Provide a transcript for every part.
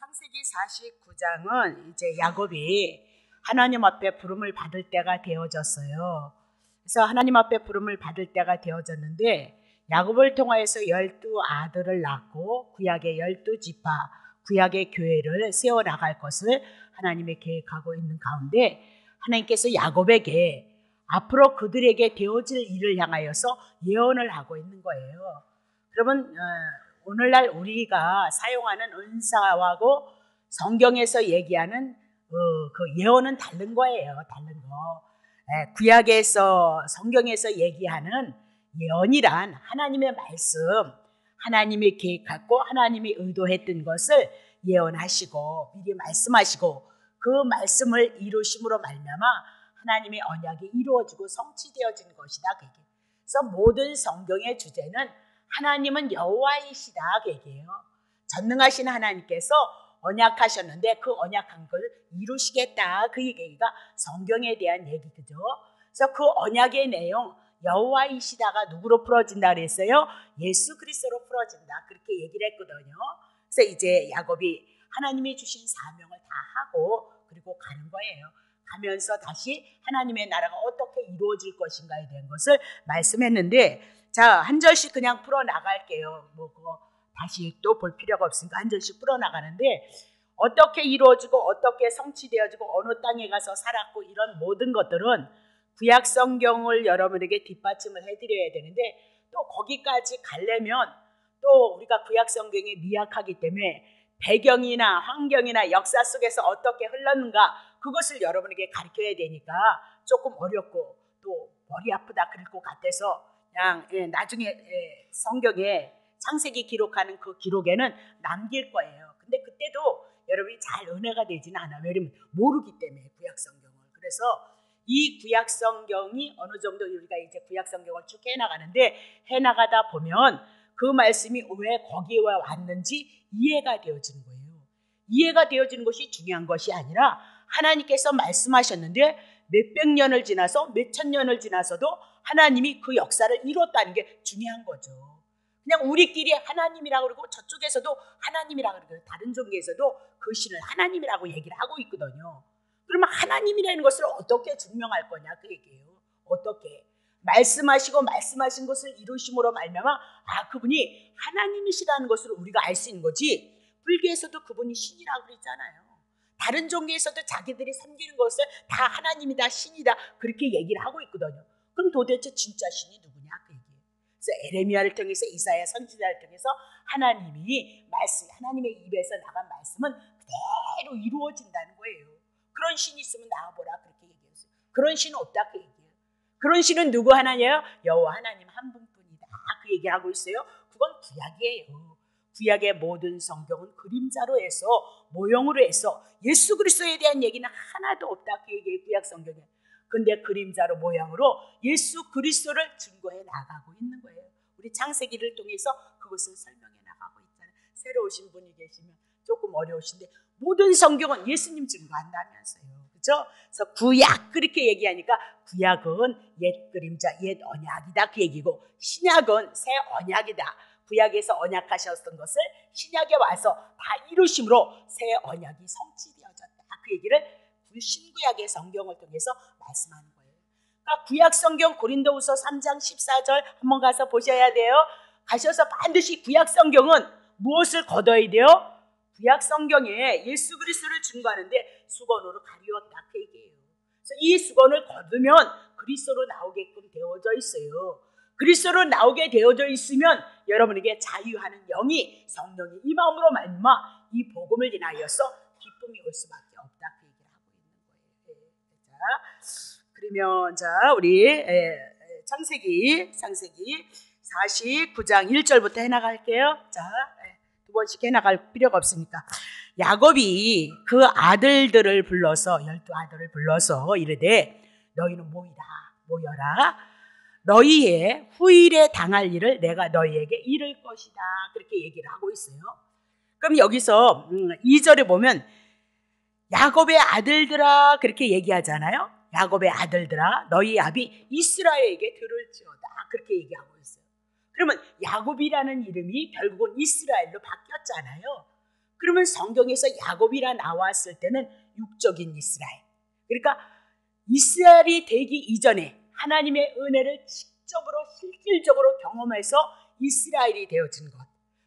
창세기 49장은 이제 야곱이 하나님 앞에 부름을 받을 때가 되어졌어요. 그래서 하나님 앞에 부름을 받을 때가 되어졌는데 야곱을 통하여서 12아들을 낳고 구약의 12지파, 구약의 교회를 세워나갈 것을 하나님이 계획하고 있는 가운데 하나님께서 야곱에게 앞으로 그들에게 되어질 일을 향하여서 예언을 하고 있는 거예요. 여러분, 오늘날 우리가 사용하는 은사하고 성경에서 얘기하는 그 예언은 다른 거예요. 다른 거. 구약에서 성경에서 얘기하는 예언이란 하나님의 말씀, 하나님이 계획하고 하나님이 의도했던 것을 예언하시고 미리 말씀하시고 그 말씀을 이루심으로 말미암아 하나님의 언약이 이루어지고 성취되어진 것이다. 그래서 모든 성경의 주제는 하나님은 여호와이시다 그 얘기예요. 전능하신 하나님께서 언약하셨는데 그 언약한 걸 이루시겠다 그 얘기가 성경에 대한 얘기죠. 그래서 그 언약의 내용 여호와이시다가 누구로 풀어진다 그랬어요? 예수 그리스도로 풀어진다 그렇게 얘기를 했거든요. 그래서 이제 야곱이 하나님이 주신 사명을 다 하고 그리고 가는 거예요. 가면서 다시 하나님의 나라가 어떻게 이루어질 것인가에 대한 것을 말씀했는데 자, 한 절씩 그냥 풀어나갈게요. 뭐 그거 다시 또 볼 필요가 없으니까 한 절씩 풀어나가는데 어떻게 이루어지고 어떻게 성취되어지고 어느 땅에 가서 살았고 이런 모든 것들은 구약 성경을 여러분에게 뒷받침을 해드려야 되는데 또 거기까지 가려면 또 우리가 구약 성경이 미약하기 때문에 배경이나 환경이나 역사 속에서 어떻게 흘렀는가 그것을 여러분에게 가르쳐야 되니까 조금 어렵고 또 머리 아프다 그럴 것 같아서 그냥 나중에 성경에 창세기 기록하는 그 기록에는 남길 거예요. 근데 그때도 여러분이 잘 은혜가 되지는 않아요. 왜냐면 모르기 때문에 구약 성경을. 그래서 이 구약 성경이 어느 정도 우리가 이제 구약 성경을 쭉 해나가는데 해나가다 보면 그 말씀이 왜 거기에 왔는지 이해가 되어지는 거예요. 이해가 되어지는 것이 중요한 것이 아니라 하나님께서 말씀하셨는데 몇백 년을 지나서 몇천 년을 지나서도 하나님이 그 역사를 이뤘다는 게 중요한 거죠. 그냥 우리끼리 하나님이라고 그러고 저쪽에서도 하나님이라고 그러고 다른 종교에서도 그 신을 하나님이라고 얘기를 하고 있거든요. 그러면 하나님이라는 것을 어떻게 증명할 거냐 그 얘기예요. 어떻게 말씀하시고 말씀하신 것을 이루심으로 말미암아 그분이 하나님이시라는 것을 우리가 알 수 있는 거지. 불교에서도 그분이 신이라고 그랬잖아요. 다른 종교에서도 자기들이 섬기는 것을 다 하나님이다 신이다 그렇게 얘기를 하고 있거든요. 그럼 도대체 진짜 신이 누구냐 그 얘기예요. 그래서 에레미야를 통해서 이사야 선지자를 통해서 하나님이 말씀 하나님의 입에서 나간 말씀은 그대로 이루어진다는 거예요. 그런 신이 있으면 나와보라 그렇게 얘기했어요. 그런 신은 없다 그 얘기예요. 그런 신은 누구 하나냐요? 여호와 하나님 한 분뿐이다 그 얘기를 하고 있어요. 그건 구약이에요. 구약의 모든 성경은 그림자로 해서 모형으로 해서 예수 그리스도에 대한 얘기는 하나도 없다 그 얘기예요. 구약 성경에. 근데 그림자로 모양으로 예수 그리스도를 증거해 나가고 있는 거예요. 우리 창세기를 통해서 그것을 설명해 나가고 있잖아요. 새로 오신 분이 계시면 조금 어려우신데 모든 성경은 예수님 증거한다면서요. 그렇죠? 그래서 구약 그렇게 얘기하니까 구약은 옛 그림자, 옛 언약이다 그 얘기고 신약은 새 언약이다. 구약에서 언약하셨던 것을 신약에 와서 다 이루심으로 새 언약이 성취되어졌다. 그 얘기를 신구약의 성경을 통해서 말씀하는 거예요. 그러니까 구약 성경 고린도후서 3장 14절 한번 가서 보셔야 돼요. 가셔서 반드시 구약 성경은 무엇을 거둬야 돼요? 구약 성경에 예수 그리스도를 증거하는데 수건으로 가리웠다 그 얘기예요. 그래서 이 수건을 거두면 그리스도로 나오게끔 되어져 있어요. 그리스도로 나오게 되어져 있으면 여러분에게 자유하는 영이 성령이 이 마음으로 말미암아 이 복음을 인하여서 기쁨이 올 수밖에 없다 그 얘기를 하고 있는 거예요. 자, 그러면 자 우리 창세기 49장 1절부터 해나갈게요. 자, 두 번씩 해나갈 필요가 없으니까 야곱이 그 아들들을 불러서 12아들을 불러서 이르되 너희는 모여라. 너희의 후일에 당할 일을 내가 너희에게 이를 것이다. 그렇게 얘기를 하고 있어요. 그럼 여기서 2절에 보면 야곱의 아들들아 그렇게 얘기하잖아요. 야곱의 아들들아 너희 아비 이스라엘에게 들을지어다. 그렇게 얘기하고 있어요. 그러면 야곱이라는 이름이 결국은 이스라엘로 바뀌었잖아요. 그러면 성경에서 야곱이라 나왔을 때는 육적인 이스라엘. 그러니까 이스라엘이 되기 이전에 하나님의 은혜를 직접으로 실질적으로 경험해서 이스라엘이 되어진 것.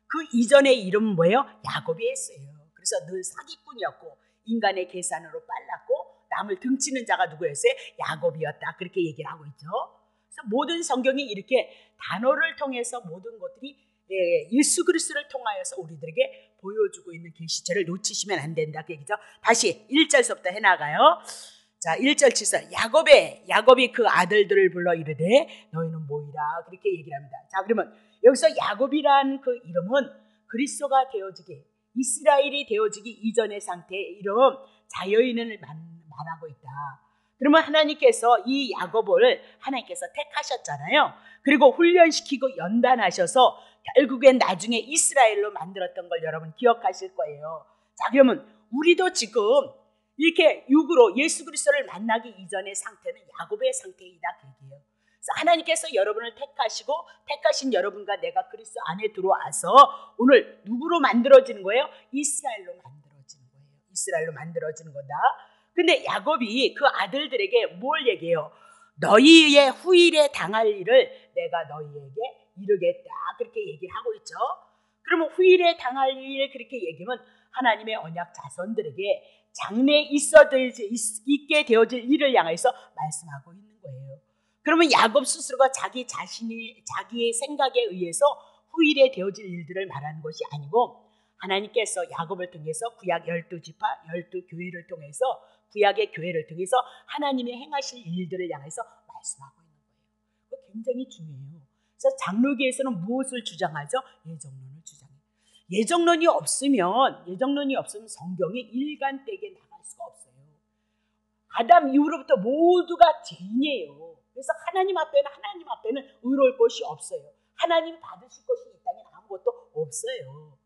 그 이전의 이름은 뭐예요? 야곱이었어요. 그래서 늘 사기꾼이었고 인간의 계산으로 빨랐고 남을 등치는 자가 누구였어요? 야곱이었다. 그렇게 얘기를 하고 있죠. 그래서 모든 성경이 이렇게 단어를 통해서 모든 것들이 예수 그리스도를 통하여서 우리들에게 보여주고 있는 계시처를 놓치시면 안 된다. 그 얘기죠. 다시 1절서부터 해나가요. 자, 1절 7절 야곱이 그 아들들을 불러 이르되 너희는 모이라 그렇게 얘기를 합니다. 자, 그러면 여기서 야곱이란 그 이름은 그리스도가 되어지기 이스라엘이 되어지기 이전의 상태의 이름 자여인을 말하고 있다. 그러면 하나님께서 이 야곱을 하나님께서 택하셨잖아요. 그리고 훈련시키고 연단하셔서 결국엔 나중에 이스라엘로 만들었던 걸 여러분 기억하실 거예요. 자, 그러면 우리도 지금 이렇게 육으로 예수 그리스도를 만나기 이전의 상태는 야곱의 상태이다 그 얘기예요. 그래서 하나님께서 여러분을 택하시고 택하신 여러분과 내가 그리스도 안에 들어와서 오늘 누구로 만들어지는 거예요? 이스라엘로 만들어지는 거예요. 이스라엘로 만들어지는 거다. 근데 야곱이 그 아들들에게 뭘 얘기해요? 너희의 후일에 당할 일을 내가 너희에게 이루겠다 그렇게 얘기를 하고 있죠. 그러면 후일에 당할 일 그렇게 얘기하면 하나님의 언약 자손들에게 장래에 있게 되어질 일을 향해서 말씀하고 있는 거예요. 그러면 야곱 스스로가 자기의 생각에 의해서 후일에 되어질 일들을 말하는 것이 아니고 하나님께서 야곱을 통해서 구약 12지파 12교회를 통해서 구약의 교회를 통해서 하나님의 행하실 일들을 향해서 말씀하고 있는 거예요. 그거 굉장히 중요해요. 그래서 장로교에서는 무엇을 주장하죠? 예정론을 주장해요. 예정론이 없으면 성경이 일관되게 나갈 수가 없어요. 아담 이후로부터 모두가 죄인이에요. 그래서 하나님 앞에는 의로울 것이 없어요. 하나님 받으실 것이 이 땅에 아무것도 없어요.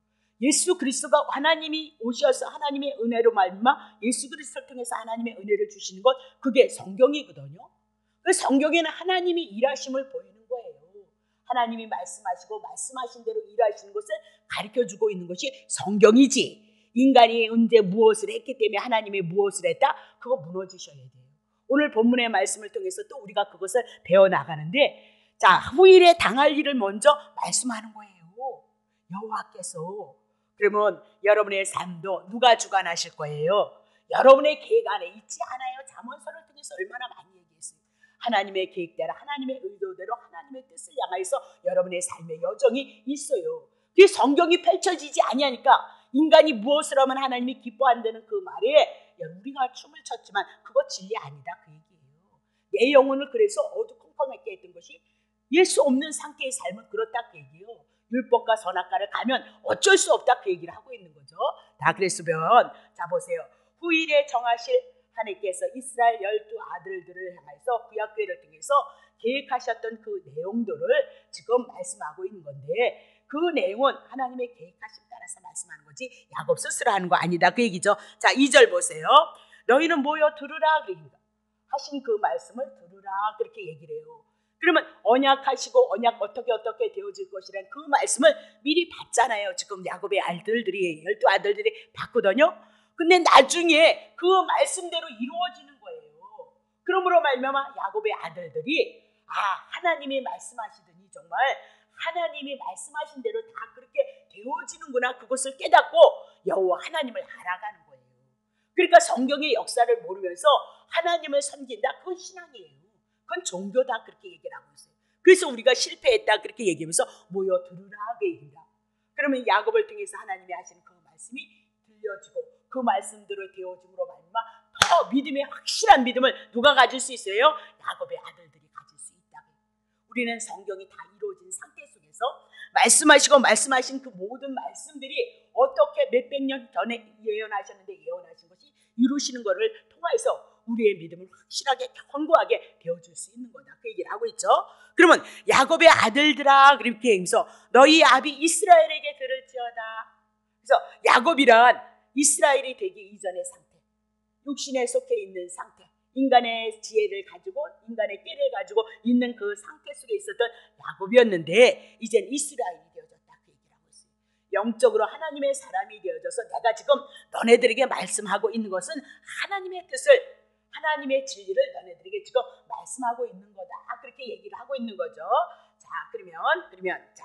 예수 그리스도가 하나님이 오셔서 하나님의 은혜로 말미암아 예수 그리스도를 통해서 하나님의 은혜를 주시는 것 그게 성경이거든요. 그 성경에는 하나님이 일하심을 보이는 거예요. 하나님이 말씀하시고 말씀하신 대로 일하시는 것을 가르쳐주고 있는 것이 성경이지 인간이 언제 무엇을 했기 때문에 하나님이 무엇을 했다? 그거 무너지셔야 돼요. 오늘 본문의 말씀을 통해서 또 우리가 그것을 배워나가는데 자 후일에 당할 일을 먼저 말씀하는 거예요. 여호와께서 그러면 여러분의 삶도 누가 주관하실 거예요? 여러분의 계획 안에 있지 않아요? 잠언서를 통해서 얼마나 많이 얘기했어요. 하나님의 계획대로 하나님의 의도대로 하나님의 뜻을 향해서 여러분의 삶의 여정이 있어요. 그게 성경이 펼쳐지지 아니하니까 인간이 무엇을 하면 하나님이 기뻐한다는 그 말에 우리가 춤을 췄지만 그거 진리 아니다 그 얘기예요. 내 영혼을 그래서 어두컴컴하게 했던 것이 예수 없는 상태의 삶은 그렇다 그 얘기예요. 율법과 선악과를 가면 어쩔 수 없다 그 얘기를 하고 있는 거죠. 다 그랬으면 자 보세요. 후일에 정하실 하나님께서 이스라엘 12아들들을 향해서 구약교회를 통해서 계획하셨던 그 내용들을 지금 말씀하고 있는 건데 그 내용은 하나님의 계획하심 따라서 말씀하는 거지 야곱 스스로 하는 거 아니다 그 얘기죠. 자 2절 보세요. 너희는 모여 들으라 그러니까 하신 그 말씀을 들으라 그렇게 얘기를 해요. 그러면 언약하시고 언약 어떻게 되어질 것이란 그 말씀을 미리 봤잖아요. 지금 야곱의 아들들이 12아들들이 봤거든요. 근데 나중에 그 말씀대로 이루어지는 거예요. 그러므로 말미암아 야곱의 아들들이 하나님이 말씀하시더니 정말 하나님이 말씀하신 대로 다 그렇게 되어지는구나 그것을 깨닫고 여호와 하나님을 알아가는 거예요. 그러니까 성경의 역사를 모르면서 하나님을 섬긴다 그건 신앙이에요. 그건 종교다 그렇게 얘기를 하고 있어요. 그래서 우리가 실패했다 그렇게 얘기하면서 모여 들으라 그 얘기입니다. 그러면 야곱을 통해서 하나님이 하시는 그 말씀이 들려지고 그 말씀대로 되어짐으로 말미암아 더 믿음의 확실한 믿음을 누가 가질 수 있어요? 야곱의 아들들이 가질 수 있다. 우리는 성경이 다 이루어진 상태 속에서 말씀하신 그 모든 말씀들이 어떻게 몇백 년 전에 예언하셨는데 예언하신 것이 이루시는 것을 통해서 우리의 믿음을 확실하게 견고하게 되어줄 수 있는 거다. 그 얘기를 하고 있죠. 그러면 야곱의 아들들아 그렇게 하면서 너희 아비 이스라엘에게 들을지어다. 그래서 야곱이란 이스라엘이 되기 이전의 상태, 육신에 속해 있는 상태, 인간의 지혜를 가지고 인간의 꾀를 가지고 있는 그 상태 속에 있었던 야곱이었는데 이젠 이스라엘이 되어졌다. 그 얘기를 하고 있어요. 영적으로 하나님의 사람이 되어져서 내가 지금 너네들에게 말씀하고 있는 것은 하나님의 뜻을, 하나님의 진리를 너네들에게 지금 말씀하고 있는 거다. 그렇게 얘기를 하고 있는 거죠. 자, 그러면 자,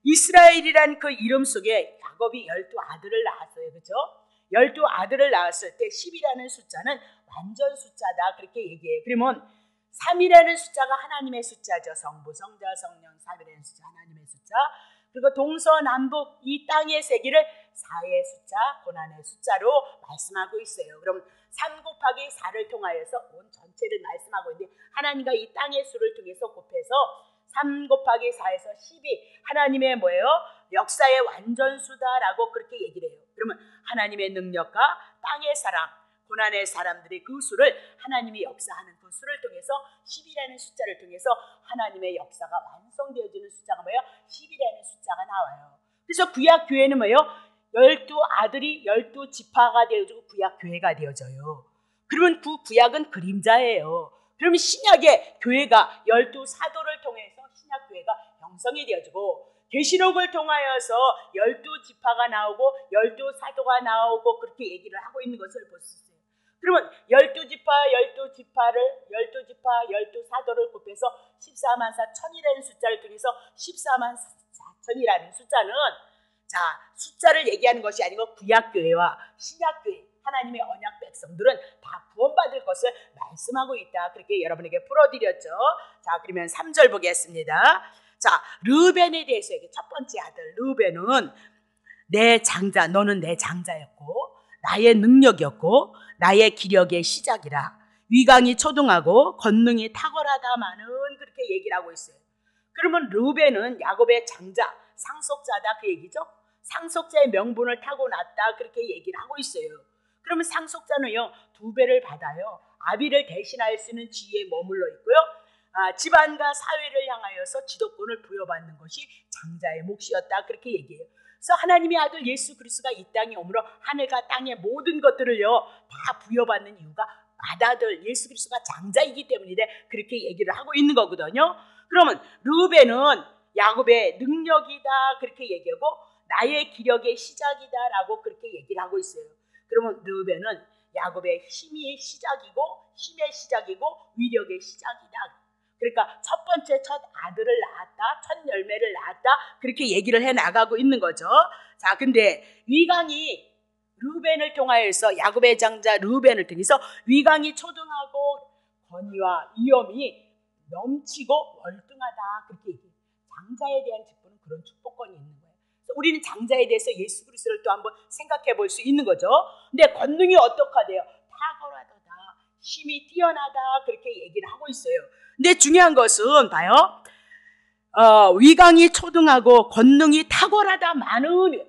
이스라엘이란 그 이름 속에 야곱이 12아들을 낳았어요. 그렇죠? 12아들을 낳았을 때 10이라는 숫자는 완전 숫자다. 그렇게 얘기해요. 그러면 3이라는 숫자가 하나님의 숫자죠. 성부, 성자, 성령, 3이라는 숫자 하나님의 숫자. 그리고 동서남북 이 땅의 세기를 4의 숫자, 고난의 숫자로 말씀하고 있어요. 그럼 3 곱하기 4를 통하여서 온 전체를 말씀하고 있는데 하나님과 이 땅의 수를 통해서 곱해서 3 곱하기 4에서 10이 하나님의 뭐예요? 역사의 완전수다라고 그렇게 얘기를 해요. 그러면 하나님의 능력과 땅의 사람, 고난의 사람들의 그 수를 하나님이 역사하는 그 수를 통해서 10이라는 숫자를 통해서 하나님의 역사가 완성되어지는 숫자가 뭐예요? 10이라는 숫자가 나와요. 그래서 구약교회는 뭐예요? 12아들이 12지파가 되어지고 구약교회가 되어져요. 그러면 그 구약은 그림자예요. 그러면 신약의 교회가 12사도를 통해서 신약교회가 형성이 되어지고 계시록을 통하여서 12지파가 나오고 12사도가 나오고 그렇게 얘기를 하고 있는 것을 볼 수 있어요. 그러면 12지파, 12사도를 곱해서 14만 4천이라는 숫자를 통해서 14만 4천이라는 숫자는 자, 숫자를 얘기하는 것이 아니고 구약교회와 신약교회, 하나님의 언약 백성들은 다 구원받을 것을 말씀하고 있다. 그렇게 여러분에게 풀어드렸죠. 자, 그러면 3절 보겠습니다. 자, 르벤에 대해서 얘기해. 첫 번째 아들 르벤은 내 장자, 너는 내 장자였고 나의 능력이었고 나의 기력의 시작이라. 위강이 초등하고 권능이 탁월하다마는 그렇게 얘기를 하고 있어요. 그러면 르벤은 야곱의 장자, 상속자다 그 얘기죠. 상속자의 명분을 타고났다 그렇게 얘기를 하고 있어요. 그러면 상속자는요 2배를 받아요. 아비를 대신할 수 있는 지위에 머물러 있고요. 집안과 사회를 향하여서 지도권을 부여받는 것이 장자의 몫이었다 그렇게 얘기해요. 그래서 하나님의 아들 예수 그리스도가 이 땅에 오므로 하늘과 땅의 모든 것들을요 다 부여받는 이유가 맏아들 예수 그리스도가 장자이기 때문인데 그렇게 얘기를 하고 있는 거거든요. 그러면 르벤은 야곱의 능력이다 그렇게 얘기하고 나의 기력의 시작이다라고 그렇게 얘기를 하고 있어요. 그러면 르벤은 야곱의 힘의 시작이고 위력의 시작이다. 그러니까 첫 번째 첫 아들을 낳았다, 첫 열매를 낳았다 그렇게 얘기를 해 나가고 있는 거죠. 자, 근데 위강이 르벤을 통하여서 야곱의 장자 르벤을 통해서 위강이 초등하고 권위와 위엄이 넘치고 월등하다 그렇게 얘기해요. 장자에 대한 직분은 그런 축복권이 있는 거예요. 그래서 우리는 장자에 대해서 예수 그리스도를 또 한번 생각해 볼 수 있는 거죠. 근데 권능이 어떡하대요? 탁월하다, 힘이 뛰어나다 그렇게 얘기를 하고 있어요. 근데 중요한 것은 봐요. 위강이 초등하고 권능이 탁월하다마는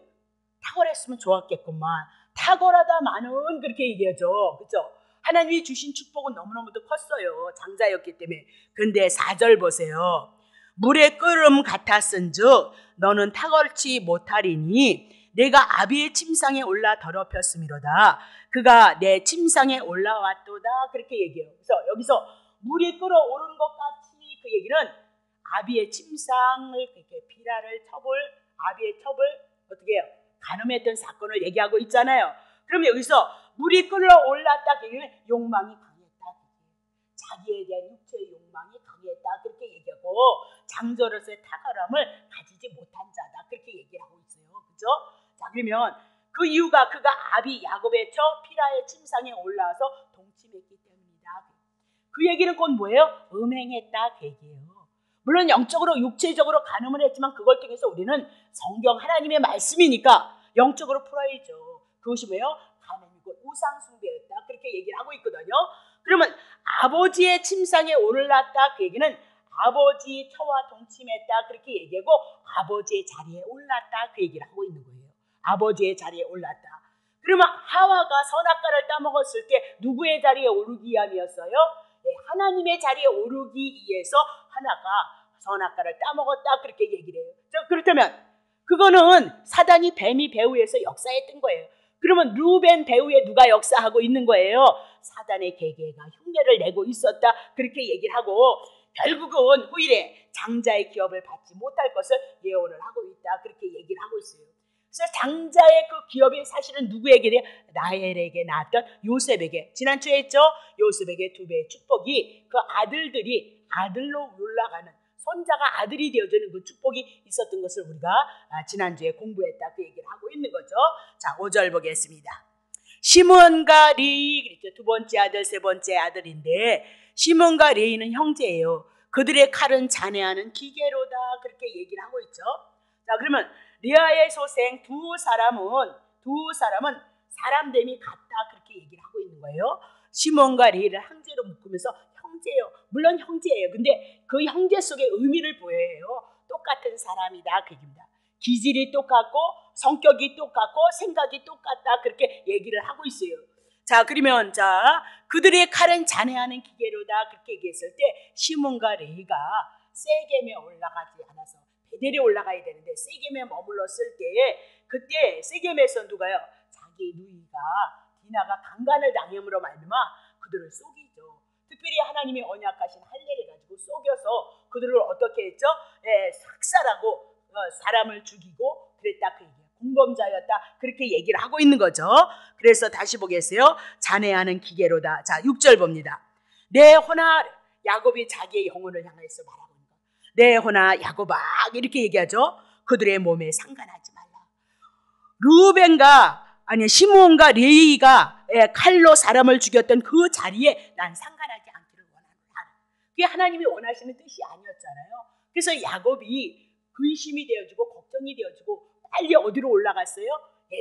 탁월했으면 좋았겠구만. 탁월하다마는 그렇게 얘기하죠. 그렇죠? 하나님이 주신 축복은 너무너무도 컸어요. 장자였기 때문에. 근데 4절 보세요. 물의 끓음 같았은즉 너는 탁월치 못하리니 내가 아비의 침상에 올라 더럽혔음이로다. 그가 내 침상에 올라왔도다. 그렇게 얘기해요. 그래서 여기서 물이 끓어오른 것 같이 그 얘기는 아비의 침상을 이렇게 비라를 아비의 첩을 어떻게 해요? 간음했던 사건을 얘기하고 있잖아요. 그러면 여기서 물이 끓어올랐다 그 얘기는 욕망이 강했다. 자기에 대한 육체의 욕망이 강했다. 그렇게 얘기하고 장자로서의 탁월함을 가지지 못한 자다. 그렇게 얘기를 하고 있어요. 그죠? 자, 그러면 그 이유가 그가 아비 야곱의 처 피라의 침상에 올라와서 동침했기 때문이다. 그 얘기는 곧 뭐예요? 음행했다 그 얘기예요. 물론 영적으로 육체적으로 간음을 했지만 그걸 통해서 우리는 성경 하나님의 말씀이니까 영적으로 풀어야죠. 그것이 뭐예요? 간음이고 우상숭배였다 그렇게 얘기를 하고 있거든요. 그러면 아버지의 침상에 올랐다 그 얘기는 아버지 처와 동침했다 그렇게 얘기하고 아버지의 자리에 올랐다 그 얘기를 하고 있는 거예요. 아버지의 자리에 올랐다. 그러면 하와가 선악과를 따먹었을 때 누구의 자리에 오르기 위함이었어요? 네, 하나님의 자리에 오르기 위해서 하나가 선악과를 따먹었다 그렇게 얘기를 해요. 그렇다면 그거는 사단이 뱀이 배후에서 역사했던 거예요. 그러면 르벤 배후에 누가 역사하고 있는 거예요? 사단의 계계가 흉내를 내고 있었다 그렇게 얘기를 하고 결국은 후일에 장자의 기업을 받지 못할 것을 예언을 하고 있다 그렇게 얘기를 하고 있어요. 그래서 장자의 그 기업이 사실은 누구에게 돼요? 라헬에게 낳았던 요셉에게. 지난주에 했죠? 요셉에게 2배의 축복이 그 아들들이 아들로 올라가는, 손자가 아들이 되어주는 그 축복이 있었던 것을 우리가 지난주에 공부했다, 그 얘기를 하고 있는 거죠. 자, 5절 보겠습니다. 시몬과 레위, 그렇죠. 2번째 아들, 3번째 아들인데 시몬과 레위는 형제예요. 그들의 칼은 잔해하는 기계로다, 그렇게 얘기를 하고 있죠. 자, 그러면 레아의 소생 두 사람은 사람됨이 같다, 그렇게 얘기를 하고 있는 거예요. 시몬과 레위를 형제로 묶으면서 형제예요. 물론 형제예요. 근데 그 형제 속에 의미를 보여요. 똑같은 사람이다, 그 얘기입니다. 기질이 똑같고 성격이 똑같고 생각이 똑같다, 그렇게 얘기를 하고 있어요. 자, 그러면 그들의 칼은 잔해하는 기계로다, 그렇게 얘기했을 때 시몬과 레위가 세겜에 올라가지 않아서 베델에 올라가야 되는데 세겜에 머물렀을 때, 그때 세겜에서 누가요? 자기 누이가 디나가 강간을 당함으로 말미암아 그들을 속이죠. 특별히 하나님이 언약하신 할례를 가지고 속여서 그들을 어떻게 했죠? 삭살하고 사람을 죽이고 그랬다, 그 얘기예요. 공범자였다, 그렇게 얘기를 하고 있는 거죠. 그래서 다시 보겠어요. 잔해하는 기계로다. 자, 6절 봅니다. 내 호나, 야곱이 자기의 영혼을 향해서 말하고 있는 거예요. 내 호나 야곱아, 이렇게 얘기하죠. 그들의 몸에 상관하지 말라. 시몬과 레위가 칼로 사람을 죽였던 그 자리에 난 상관하지 않기를 원하노라. 그게 하나님이 원하시는 뜻이 아니었잖아요. 그래서 야곱이 근심이 되어지고 걱정이 되어지고 빨리 어디로 올라갔어요?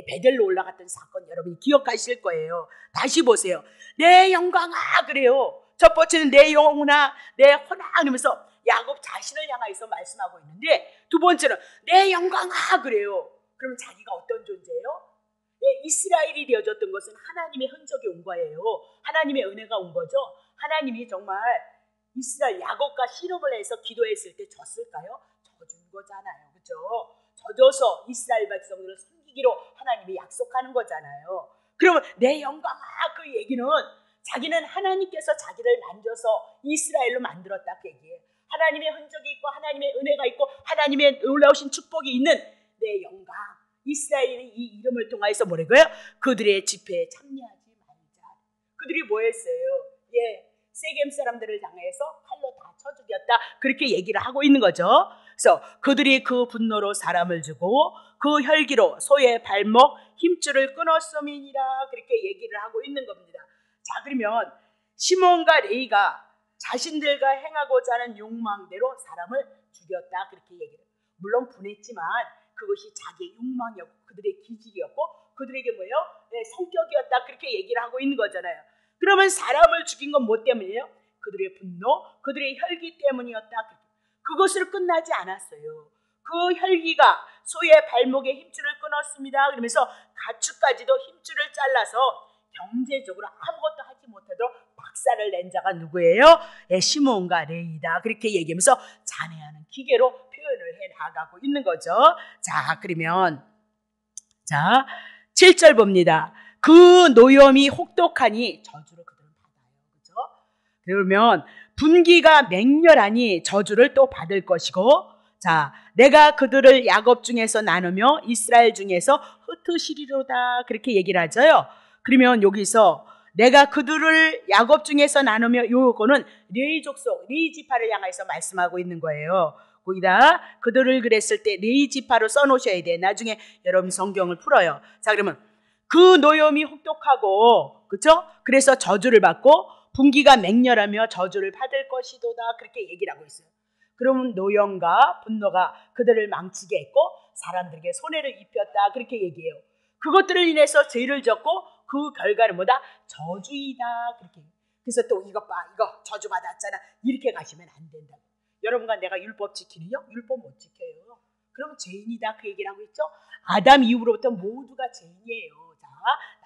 베델로 올라갔던 사건 여러분이 기억하실 거예요. 다시 보세요. 내 영광아, 그래요. 첫 번째는 내 영혼아, 내 호나 하면서 야곱 자신을 향해서 말씀하고 있는데, 두 번째는 내 영광아, 그래요. 그러면 자기가 어떤 존재예요? 이스라엘이 되어졌던 것은 하나님의 흔적이 온 거예요. 하나님의 은혜가 온 거죠. 하나님이 정말 이스라엘 야곱과 씨름을 해서 기도했을 때 졌을까요? 져준 거잖아요. 그렇죠? 져줘서 이스라엘 백성들을 섬기기로 하나님이 약속하는 거잖아요. 그러면 내 영광아, 그 얘기는 자기는 하나님께서 자기를 만져서 이스라엘로 만들었다, 그 얘기예요. 하나님의 흔적이 있고 하나님의 은혜가 있고 하나님의 놀라우신 축복이 있는 내 영광. 이스라엘이 이 이름을 통해서 뭐라고요? 그들의 집회에 참여하지 말자. 그들이 뭐 했어요? 세겜 사람들을 향해서 칼로 다 쳐 죽였다, 그렇게 얘기를 하고 있는 거죠. 그래서 그들이 그 분노로 사람을 주고 그 혈기로 소의 발목 힘줄을 끊었음이니라, 그렇게 얘기를 하고 있는 겁니다. 자, 그러면 시몬과 레위가 자신들과 행하고자 하는 욕망대로 사람을 죽였다, 그렇게 얘기를. 물론 분했지만 그것이 자기의 욕망이었고 그들의 기질이었고 그들에게 뭐예요? 성격이었다, 그렇게 얘기를 하고 있는 거잖아요. 그러면 사람을 죽인 건 뭐 때문이에요? 그들의 분노, 그들의 혈기 때문이었다. 그것으로 끝나지 않았어요. 그 혈기가 소의 발목에 힘줄을 끊었습니다. 그러면서 가축까지도 힘줄을 잘라서 경제적으로 아무것도 하지 못하도록 박살을 낸 자가 누구예요? 시몬과 레위다, 그렇게 얘기하면서 잔해하는 기계로 표현을 해 나가고 있는 거죠. 자, 그러면 7절 봅니다. 그 노염이 혹독하니 저주를 그들은 받아요. 그렇죠? 그러면 분기가 맹렬하니 저주를 또 받을 것이고, 자, 내가 그들을 야곱 중에서 나누며 이스라엘 중에서 흩으시리로다, 그렇게 얘기를 하죠요. 그러면 여기서 내가 그들을 야곱 중에서 나누며, 요거는 레위 족속, 레위 지파를 향해서 말씀하고 있는 거예요. 거기다 그들을 그랬을 때 레위 지파로 써놓으셔야 돼. 나중에 여러분 성경을 풀어요. 자, 그러면 그 노염이 혹독하고, 그렇죠? 그래서 저주를 받고 분기가 맹렬하며 저주를 받을 것이도다, 그렇게 얘기를 하고 있어요. 그러면 노염과 분노가 그들을 망치게 했고 사람들에게 손해를 입혔다, 그렇게 얘기해요. 그것들을 인해서 죄를 졌고 그 결과는 뭐다? 저주이다, 그렇게. 그래서 또 이것 봐, 이거 저주 받았잖아, 이렇게 가시면 안 된다. 여러분과 내가 율법 지키느냐? 율법 못 지켜요. 그럼 죄인이다, 그 얘기를 하고 있죠. 아담 이후로부터 모두가 죄인이에요. 자,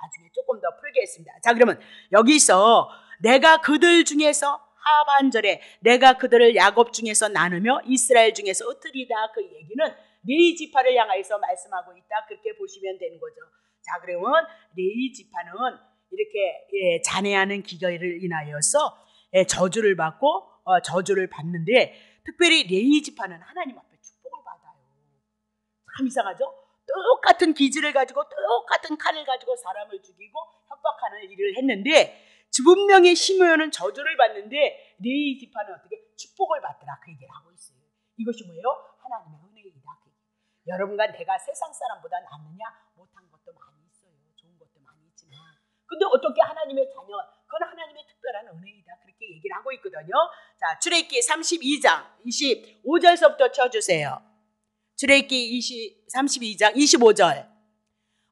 나중에 조금 더 풀겠습니다. 자, 그러면 여기서 내가 그들 중에서, 하반절에 내가 그들을 야곱 중에서 나누며 이스라엘 중에서 흩으리다, 그 얘기는 레위 지파를 향해서 말씀하고 있다, 그렇게 보시면 되는 거죠. 자, 그러면 레위 지파는 이렇게 잔해하는 기계를 인하여서 저주를 받고 저주를 받는데, 특별히 레위 지파는 하나님 앞에 축복을 받아요. 참 이상하죠? 똑같은 기질을 가지고 똑같은 칼을 가지고 사람을 죽이고 협박하는 일을 했는데 분명히 시므온은 저주를 받는데 레위 지파는 어떻게 축복을 받더라 그 얘기를 하고 있어요. 이것이 뭐예요? 하나님의 은혜이다. 여러분과 내가 세상 사람보다 낫느냐? 못한 것도 많이 있어요. 좋은 것도 많이 있지만 근데 어떻게 하나님의 자녀 그건 하나님의 특별한 은혜이다 그렇게 얘기를 하고 있거든요. 자, 출애굽기 32장 25절서부터 쳐주세요. 출애굽기 32장 25절.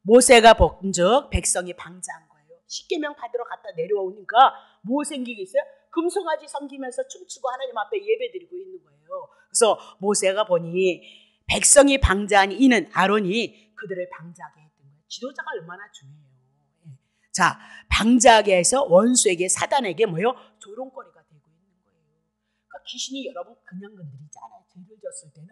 모세가 본즉 백성이 방자한 거예요. 십계명 받으러 갔다 내려오니까 뭐 생기겠어요? 금송아지 섬기면서 춤추고 하나님 앞에 예배드리고 있는 거예요. 그래서 모세가 보니 백성이 방자한 이는 아론이 그들을 방자하게 했던 거예요. 지도자가 얼마나 중요해요. 자, 방자하게 해서 원수에게 사단에게 뭐요? 조롱거리가 되고 있는 거예요. 그러니까 귀신이 여러분 그냥 건드리지 않아요. 죄를 졌을 때는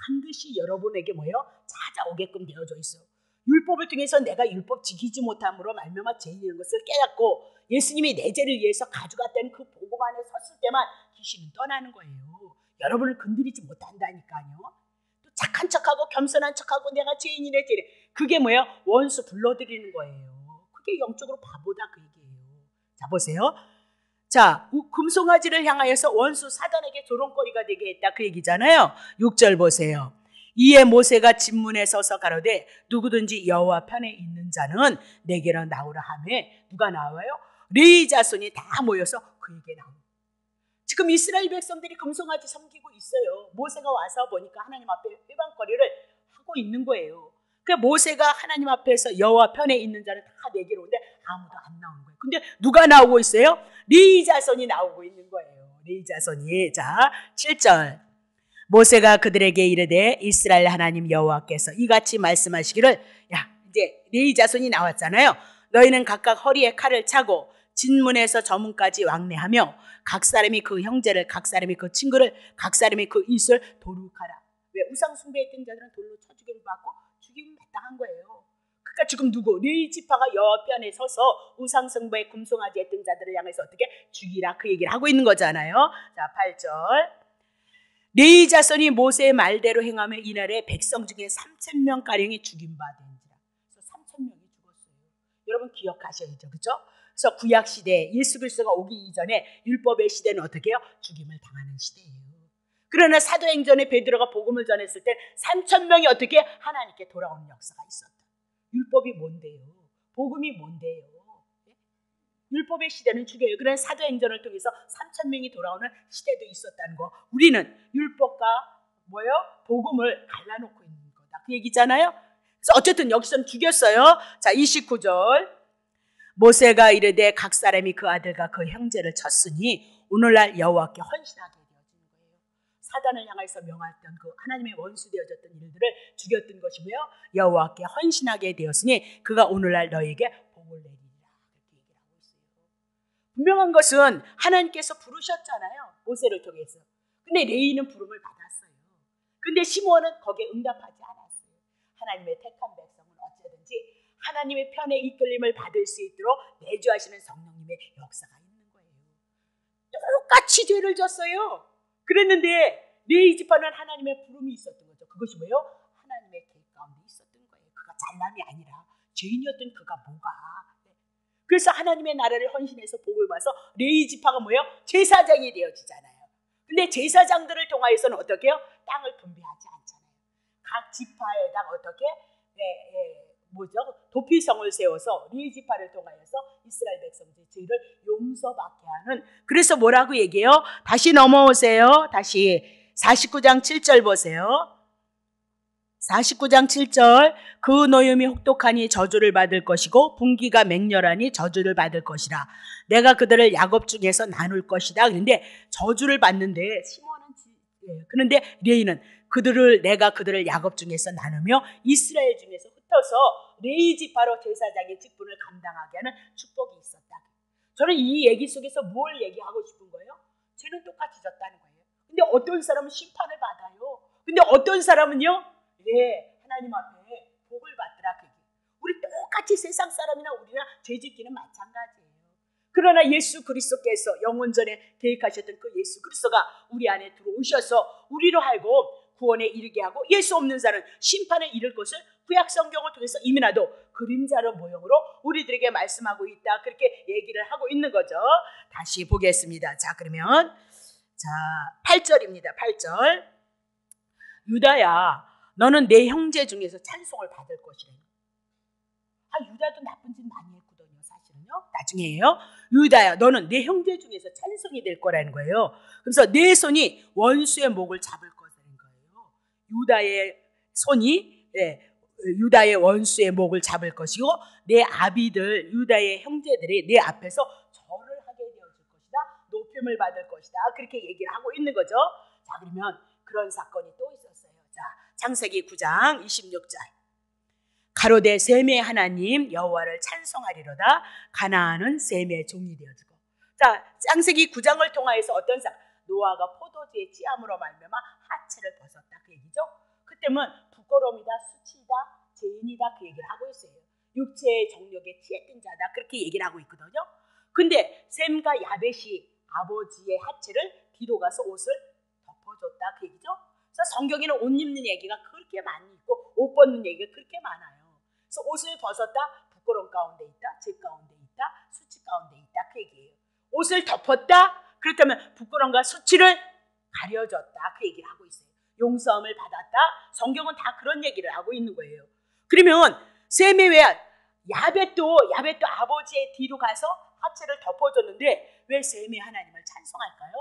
반드시 여러분에게 뭐요? 찾아오게끔 되어져 있어요. 율법을 통해서 내가 율법 지키지 못함으로 말미암아 죄 있는 것을 깨닫고 예수님이 내 죄를 위해서 가져갔다는 그 복음 안에 섰을 때만 귀신은 떠나는 거예요. 여러분을 건드리지 못한다니까요. 또 착한 척하고 겸손한 척하고 내가 죄인이래 죄래 그게 뭐예요? 원수 불러들이는 거예요. 그게 영적으로 바보다 그 얘기예요. 자 보세요. 자, 금송아지를 향하여서 원수 사단에게 조롱거리가 되게 했다 그 얘기잖아요. 6절 보세요. 이에 모세가 진문에 서서 가로되 누구든지 여호와 편에 있는 자는 내게로 나오라 하매 누가 나와요? 레위 자손이 다 모여서 그에게 나옵니다. 지금 이스라엘 백성들이 금송아지 섬기고 있어요. 모세가 와서 보니까 하나님 앞에 회방거리를 하고 있는 거예요. 그러니까 모세가 하나님 앞에서 여호와 편에 있는 자는 다 내게로 오는데 아무도 안 나오는 거예요. 근데 누가 나오고 있어요? 레위 자손이 나오고 있는 거예요. 레위 자손이. 자, 7절. 모세가 그들에게 이르되 이스라엘 하나님 여호와께서 이같이 말씀하시기를 야 이제 레위 자손이 나왔잖아요. 너희는 각각 허리에 칼을 차고 진문에서 저문까지 왕래하며 각 사람이 그 형제를 각 사람이 그 친구를 각 사람이 그 이웃을 돌로 가라. 왜? 우상 숭배했던 자들은 돌로 쳐 죽임을 받고 죽임을 마땅한 거예요. 그러니까 지금 누구? 레위 지파가 여호와 편에 서서 우상 숭배에 금송아지 했던 자들을 향해서 어떻게 죽이라 그 얘기를 하고 있는 거잖아요. 자 8절. 레위 자손이 모세의 말대로 행하며 이날에 백성 중에 3,000명가량이 죽임받은지라. 그래서 3,000명이 죽었어요. 여러분 기억하셔야죠. 그렇죠? 그래서 구약시대 예수 그리스도가 오기 이전에 율법의 시대는 어떻게 해요? 죽임을 당하는 시대예요. 그러나 사도행전에 베드로가 복음을 전했을 때 3,000명이 어떻게 하나님께 돌아오는 역사가 있었다. 율법이 뭔데요? 복음이 뭔데요? 율법의 시대는 죽여요. 그런 사도행전을 통해서 3,000명이 돌아오는 시대도 있었다는 거. 우리는 율법과 뭐예요? 복음을 갈라놓고 있는 거다. 그 얘기잖아요. 그래서 어쨌든 여기서는 죽였어요. 자 29절. 모세가 이르되 각 사람이 그 아들과 그 형제를 쳤으니 오늘날 여호와께 헌신하게 되어지는 거예요. 사단을 향해서 명했던 그 하나님의 원수 되어졌던 일들을 죽였던 것이 뭐예요? 여호와께 헌신하게 되었으니 그가 오늘날 너에게 복을 내리리라. 분명한 것은 하나님께서 부르셨잖아요. 모세를 통해서. 근데 레위는 부름을 받았어요. 근데 시므온은 거기에 응답하지 않았어요. 하나님의 택한 백성은 어쩌든지 하나님의 편에 이끌림을 받을 수 있도록 내주하시는 성령님의 역사가 있는 거예요. 똑같이 죄를 졌어요. 그랬는데 레위 지파는 하나님의 부름이 있었던 거죠. 그것이 뭐예요? 하나님의 계획 가운데 있었던 거예요. 그가 잘남이 아니라 죄인이었던 그가 뭐가. 그래서 하나님의 나라를 헌신해서 복을 봐서 레위 지파가 뭐예요? 제사장이 되어지잖아요. 근데 제사장들을 통하여서는 어떻게 해요? 땅을 분배하지 않잖아요. 각 지파에다가 어떻게 도피성을 세워서 레위 지파를 통하여서 이스라엘 백성들의 죄를 용서받게 하는. 그래서 뭐라고 얘기해요? 다시 넘어오세요. 다시 49장 7절 보세요. 49장 7절. 그 노염이 혹독하니 저주를 받을 것이고 분기가 맹렬하니 저주를 받을 것이라. 내가 그들을 야곱 중에서 나눌 것이다. 그런데 저주를 받는데 시므온은 그런데 레위는 내가 그들을 야곱 중에서 나누며 이스라엘 중에서 흩어서 레위 지파로 제사장의 직분을 감당하게 하는 축복이 있었다. 저는 이 얘기 속에서 뭘 얘기하고 싶은 거예요? 죄는 똑같이 졌다는 거예요. 근데 어떤 사람은 심판을 받아요. 근데 어떤 사람은요? 네, 하나님 앞에 복을 받더라. 우리 똑같이 세상 사람이나 우리나 죄짓기는 마찬가지예요. 그러나 예수 그리스도께서 영원전에 계획하셨던 그 예수 그리스도가 우리 안에 들어오셔서 우리로 하여금 구원에 이르게 하고 예수 없는 자는 심판에 이를 것을 구약 성경을 통해서 이미나도 그림자로 모형으로 우리들에게 말씀하고 있다. 그렇게 얘기를 하고 있는 거죠. 다시 보겠습니다. 자, 그러면 8절입니다. 8절. 유다야, 너는 내 형제 중에서 찬송을 받을 것이래. 유다도 나쁜 짓 많이 했거든요. 사실은요. 나중에요. 유다야, 너는 내 형제 중에서 찬송이 될 거라는 거예요. 그래서 내 손이 원수의 목을 잡을 거라는 거예요. 유다의 손이 유다의 원수의 목을 잡을 것이고 내 아비들, 유다의 형제들이 내 앞에서 절을 하게 되어질 것이다. 높임을 받을 것이다. 그렇게 얘기를 하고 있는 거죠. 자, 그러면 그런 사건이 또 있었어요. 자, 창세기 9장 26절. 가로되 셈의 하나님 여호와를 찬송하리로다. 가나안은 셈의 종이 되어지고. 자, 창세기 9장을 통하여서 어떤 노아가 포도주의 찌함으로 말미암아 하체를 벗었다. 그 얘기죠. 그때면 부끄러움이다, 수치이다, 죄인이다 그 얘기를 하고 있어요. 육체의 정욕에 취했던 자다 그렇게 얘기를 하고 있거든요. 근데 셈과 야벳이 아버지의 하체를 뒤로 가서 옷을 덮어줬다 그 얘기죠. 그래서 성경에는 옷 입는 얘기가 그렇게 많이 있고 옷 벗는 얘기가 그렇게 많아요. 그래서 옷을 벗었다, 부끄러움 가운데 있다, 죄 가운데 있다, 수치 가운데 있다 그 얘기예요. 옷을 덮었다, 그렇다면 부끄러움과 수치를 가려줬다 그 얘기를 하고 있어요. 용서함을 받았다, 성경은 다 그런 얘기를 하고 있는 거예요. 그러면 셈의 왜 야벳도 아버지의 뒤로 가서 하체를 덮어줬는데 왜 셈의 하나님을 찬송할까요?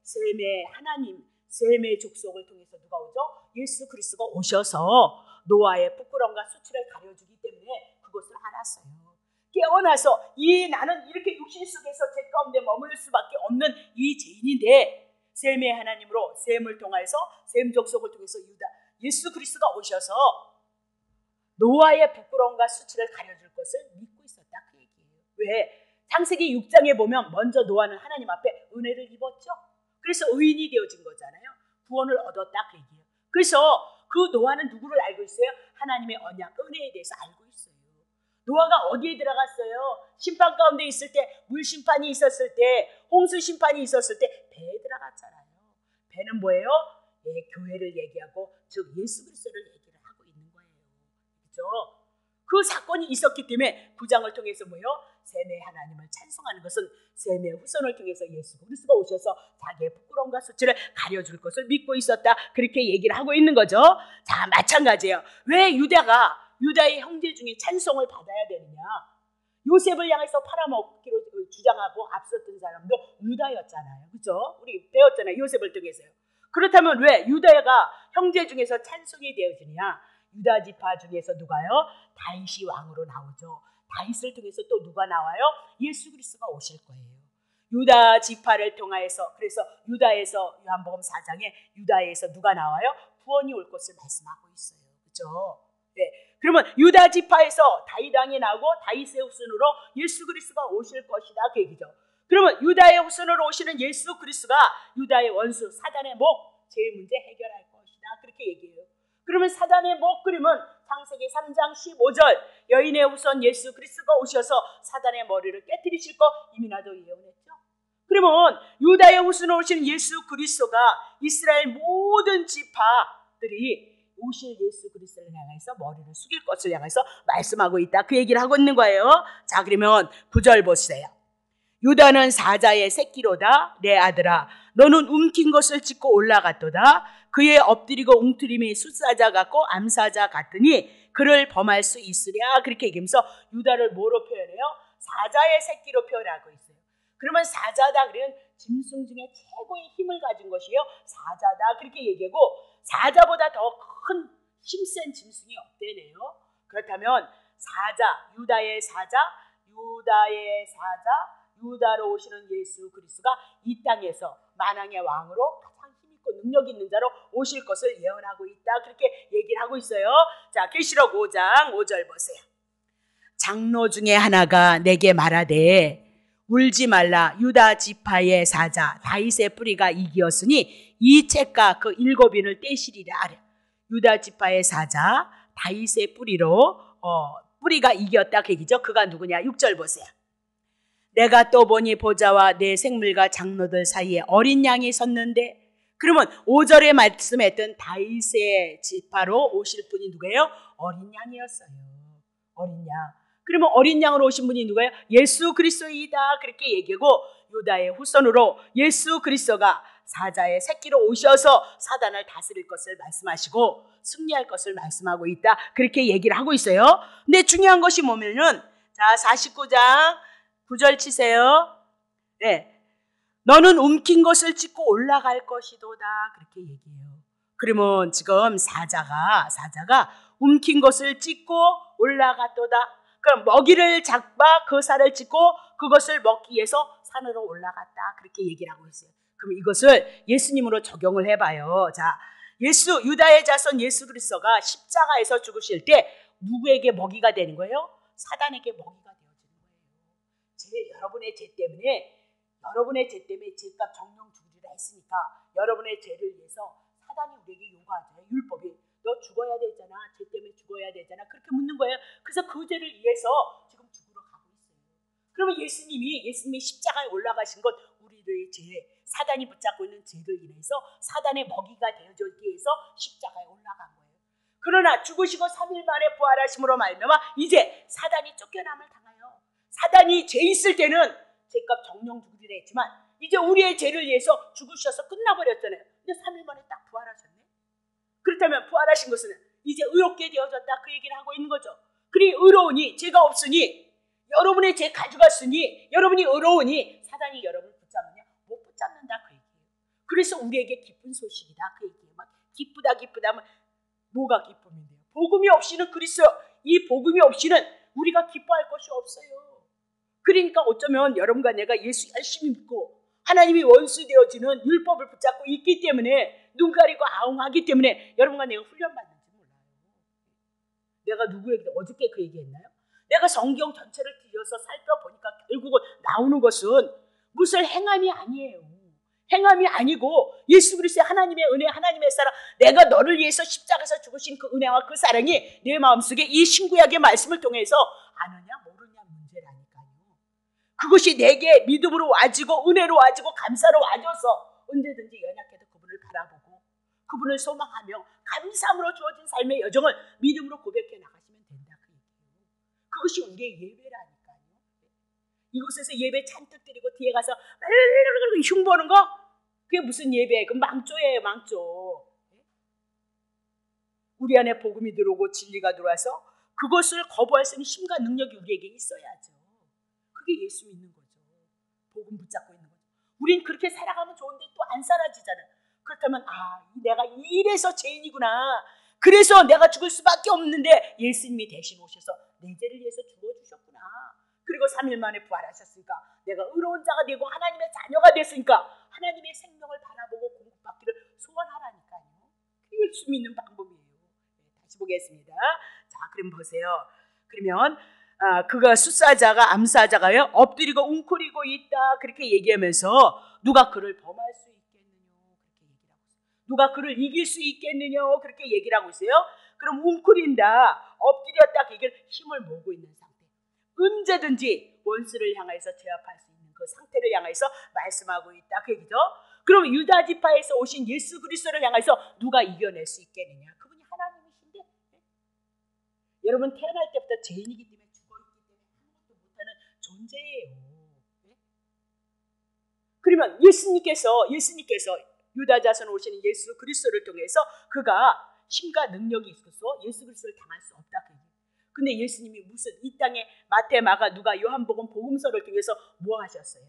셈의 하나님, 셈의 족속을 통해서 누가 오죠? 예수 그리스도가 오셔서 노아의 부끄러움과 수치를 가려주기 때문에 그것을 알았어요. 깨어나서 나는 이렇게 육신 속에서 죄 가운데 머물 수밖에 없는 이 죄인인데 셈의 하나님으로 셈을 통해서 셈 족속을 통해서 예수 그리스도가 오셔서 노아의 부끄러움과 수치를 가려줄 것을 믿고 있었다 그 얘기예요. 왜? 창세기 6장에 보면 먼저 노아는 하나님 앞에 은혜를 입었죠. 그래서 의인이 되어진 거잖아요. 구원을 얻었다 그 얘기예요. 그래서 그 노아는 누구를 알고 있어요? 하나님의 언약, 은혜에 대해서 알고 있어요. 노아가 어디에 들어갔어요? 심판 가운데 있을 때, 물심판이 있었을 때, 홍수 심판이 있었을 때 배에 들어갔잖아요. 배는 뭐예요? 교회를 얘기하고 즉 예수 그리스도를 얘기를 하고 있는 거예요. 그렇죠? 그 사건이 있었기 때문에 9장을 통해서 셈의 하나님을 찬송하는 것은 셈의 후손을 통해서 예수 그리스도가 오셔서 자기의 부끄러움과 수치를 가려줄 것을 믿고 있었다. 그렇게 얘기를 하고 있는 거죠. 자, 마찬가지예요. 왜 유다의 형제 중에 찬송을 받아야 되느냐? 요셉을 향해서 팔아먹기로 주장하고 앞섰던 사람도 유다였잖아요. 그렇죠? 우리 배웠잖아요. 요셉을 통해서요. 그렇다면 왜 유다가 형제 중에서 찬송이 되어지느냐? 유다 지파 중에서 누가요? 다윗이 왕으로 나오죠. 다윗을 통해서 또 누가 나와요? 예수 그리스도가 오실 거예요. 유다 지파를 통하여서, 그래서 유다에서 요한복음 4장에 유다에서 누가 나와요? 구원이 올 것을 말씀하고 있어요. 그렇죠? 네. 그러면 유다 지파에서 다윗 왕이 나오고 다윗의 후손으로 예수 그리스도가 오실 것이다 그 얘기죠. 그러면 유다의 후손으로 오시는 예수 그리스도가 유다의 원수 사단의 목 죄의 문제 해결할 것이다 그렇게 얘기해요. 그러면 사단의 목 그러면 창세기 3장 15절 여인의 후손 예수 그리스도가 오셔서 사단의 머리를 깨뜨리실 거 이미나도 예언했죠. 그러면 유다의 후손으로 오신 예수 그리스도가 이스라엘 모든 지파들이 오실 예수 그리스도를 향해서 머리를 숙일 것을 향해서 말씀하고 있다. 그 얘기를 하고 있는 거예요. 자, 그러면 9절 보세요. 유다는 사자의 새끼로다. 내 아들아 너는 움킨 것을 짚고 올라갔도다. 그의 엎드리고 웅트림이 숫사자 같고 암사자 같으니 그를 범할 수 있으랴. 그렇게 얘기하면서 유다를 뭐로 표현해요? 사자의 새끼로 표현하고 있어요. 그러면 사자다 그러면 짐승 중에 최고의 힘을 가진 것이에요. 사자다 그렇게 얘기하고 사자보다 더 큰 힘센 짐승이 없대네요. 그렇다면 사자, 유다의 사자, 유다로 오시는 예수 그리스도가 이 땅에서 만왕의 왕으로 가장 힘있고 능력 있는 자로 오실 것을 예언하고 있다. 그렇게 얘기를 하고 있어요. 자, 계시록 5장 5절 보세요. 장로 중에 하나가 내게 말하되 울지 말라. 유다 지파의 사자 다윗의 뿌리가 이기었으니 이 책과 그 7인을 떼시리라 하랴. 유다 지파의 사자 다윗의 뿌리로 뿌리가 이겼다 그 얘기죠. 그가 누구냐? 6절 보세요. 내가 또 보니 보좌와 내 생물과 장로들 사이에 어린 양이 섰는데 그러면 5절에 말씀했던 다윗의 지파로 오실 분이 누구예요? 어린 양이었어요. 어린 양. 그러면 어린 양으로 오신 분이 누구예요? 예수 그리스도이다. 그렇게 얘기하고 유다의 후손으로 예수 그리스도가 사자의 새끼로 오셔서 사단을 다스릴 것을 말씀하시고 승리할 것을 말씀하고 있다. 그렇게 얘기를 하고 있어요. 근데 중요한 것이 뭐냐면 자 49장 9절 치세요. 네. 너는 움킨 것을 찢고 올라갈 것이도다. 그렇게 얘기해요. 그러면 지금 사자가 움킨 것을 찢고 올라갔도다. 그럼 먹이를 잡아 그 살을 찢고 그것을 먹기 위해서 산으로 올라갔다. 그렇게 얘기를 하고 있어요. 그럼 이것을 예수님으로 적용을 해봐요. 자, 유다의 자손 예수 그리스도가 십자가에서 죽으실 때 누구에게 먹이가 되는 거예요? 사단에게 먹이가 되어지는 거예요. 여러분의 죄 때문에 죄값 정령 죽으리라 했으니까 여러분의 죄를 위해서 사단이 우리에게 요구하잖아요. 율법이 너 죽어야 되잖아. 죄 때문에 죽어야 되잖아. 그렇게 묻는 거예요. 그래서 그 죄를 위해서 지금 죽으러 가고 있어요. 그러면 예수님이 십자가에 올라가신 것 우리의 죄, 사단이 붙잡고 있는 죄를 인해서 사단의 먹이가 되어주기 위해서 십자가에 올라간 거예요. 그러나 죽으시고 3일 만에 부활하심으로 말미암아 이제 사단이 쫓겨남을 당해요. 사단이 죄 있을 때는 죄값 정령 죽으리라 했지만 이제 우리의 죄를 위해서 죽으셔서 끝나버렸잖아요. 근데 3일 만에 딱 부활하셨네. 그렇다면 부활하신 것은 이제 의롭게 되어졌다 그 얘기를 하고 있는 거죠. 그리 의로우니 죄가 없으니 여러분의 죄 가져갔으니 여러분이 의로우니 사단이 여러분을 붙잡느냐? 못 붙잡는다 그 얘기예요. 그래서 우리에게 기쁜 소식이다 그 얘기예요. 막 기쁘다 하면 뭐가 기쁨인데요? 복음이 없이는 그리스도 이 복음이 없이는 우리가 기뻐할 것이 없어요. 그러니까 어쩌면 여러분과 내가 예수 열심히 믿고 하나님이 원수 되어지는 율법을 붙잡고 있기 때문에 눈 가리고 아웅하기 때문에 여러분과 내가 훈련받는지 몰라요. 내가 누구에게 어저께 그 얘기했나요? 내가 성경 전체를 뒤져서 살펴보니까 결국은 나오는 것은 무슨 행함이 아니에요. 행함이 아니고 예수 그리스도의 하나님의 은혜, 하나님의 사랑, 내가 너를 위해서 십자가에서 죽으신 그 은혜와 그 사랑이 내 마음속에 이 신구약의 말씀을 통해서 아느냐 모르냐 문제라니까요. 그것이 내게 믿음으로 와지고 은혜로 와지고 감사로 와줘서 언제든지 연약해도 그분을 바라보고 그분을 소망하며 감사함으로 주어진 삶의 여정을 믿음으로 고백해 나가시면 된다 그 얘기예요. 그것이 우리의 예배라니까요. 이곳에서 예배 잔뜩 드리고 뒤에 가서 흉보는 거 그게 무슨 예배예요? 그 망조예요, 망조. 우리 안에 복음이 들어오고 진리가 들어와서 그것을 거부할 수 있는 힘과 능력이 우리에게 있어야죠. 그게 예수 믿는 거죠. 복음 붙잡고 있는 거죠. 우린 그렇게 살아가면 좋은데 또 안 사라지잖아요. 그렇다면 내가 이래서 죄인이구나. 그래서 내가 죽을 수밖에 없는데 예수님이 대신 오셔서 내 죄를 위해서 죽어주셨구나. 그리고 3일 만에 부활하셨으니까 내가 의로운 자가 되고 하나님의 자녀가 됐으니까 하나님의 생명을 바라보고 공급받기를 소원하라니까요. 그게 예수 믿는 방법이에요. 다시 보겠습니다. 자, 그럼 보세요. 그러면 그가 숫사자가 암사자가요 엎드리고 웅크리고 있다 그렇게 얘기하면서 누가 그를 범할 수 있겠느냐 그렇게 얘기를 하고 있어요. 누가 그를 이길 수 있겠느냐 그렇게 얘기를 하고 있어요. 그럼 웅크린다 엎드렸다 그 얘기를 힘을 모으고 있는 상태. 언제든지 원수를 향해서 제압할 수 있는 그 상태를 향해서 말씀하고 있다 그 얘기죠. 그럼 유다 지파에서 오신 예수 그리스도를 향해서 누가 이겨낼 수 있겠느냐? 그분이 하나님이신데 여러분 태어날 때부터 죄인이기 때문에 죽어있기 때문에 아무것도 못하는 존재예요. 그러면 예수님께서 유다 자손 오시는 예수 그리스도를 통해서 그가 힘과 능력이 있어서 예수 그리스도를 당할 수 없다 그 얘기예요. 근데 예수님이 무슨 이 땅에 마태, 마가, 누가, 요한복음, 복음서를 통해서 뭐 하셨어요?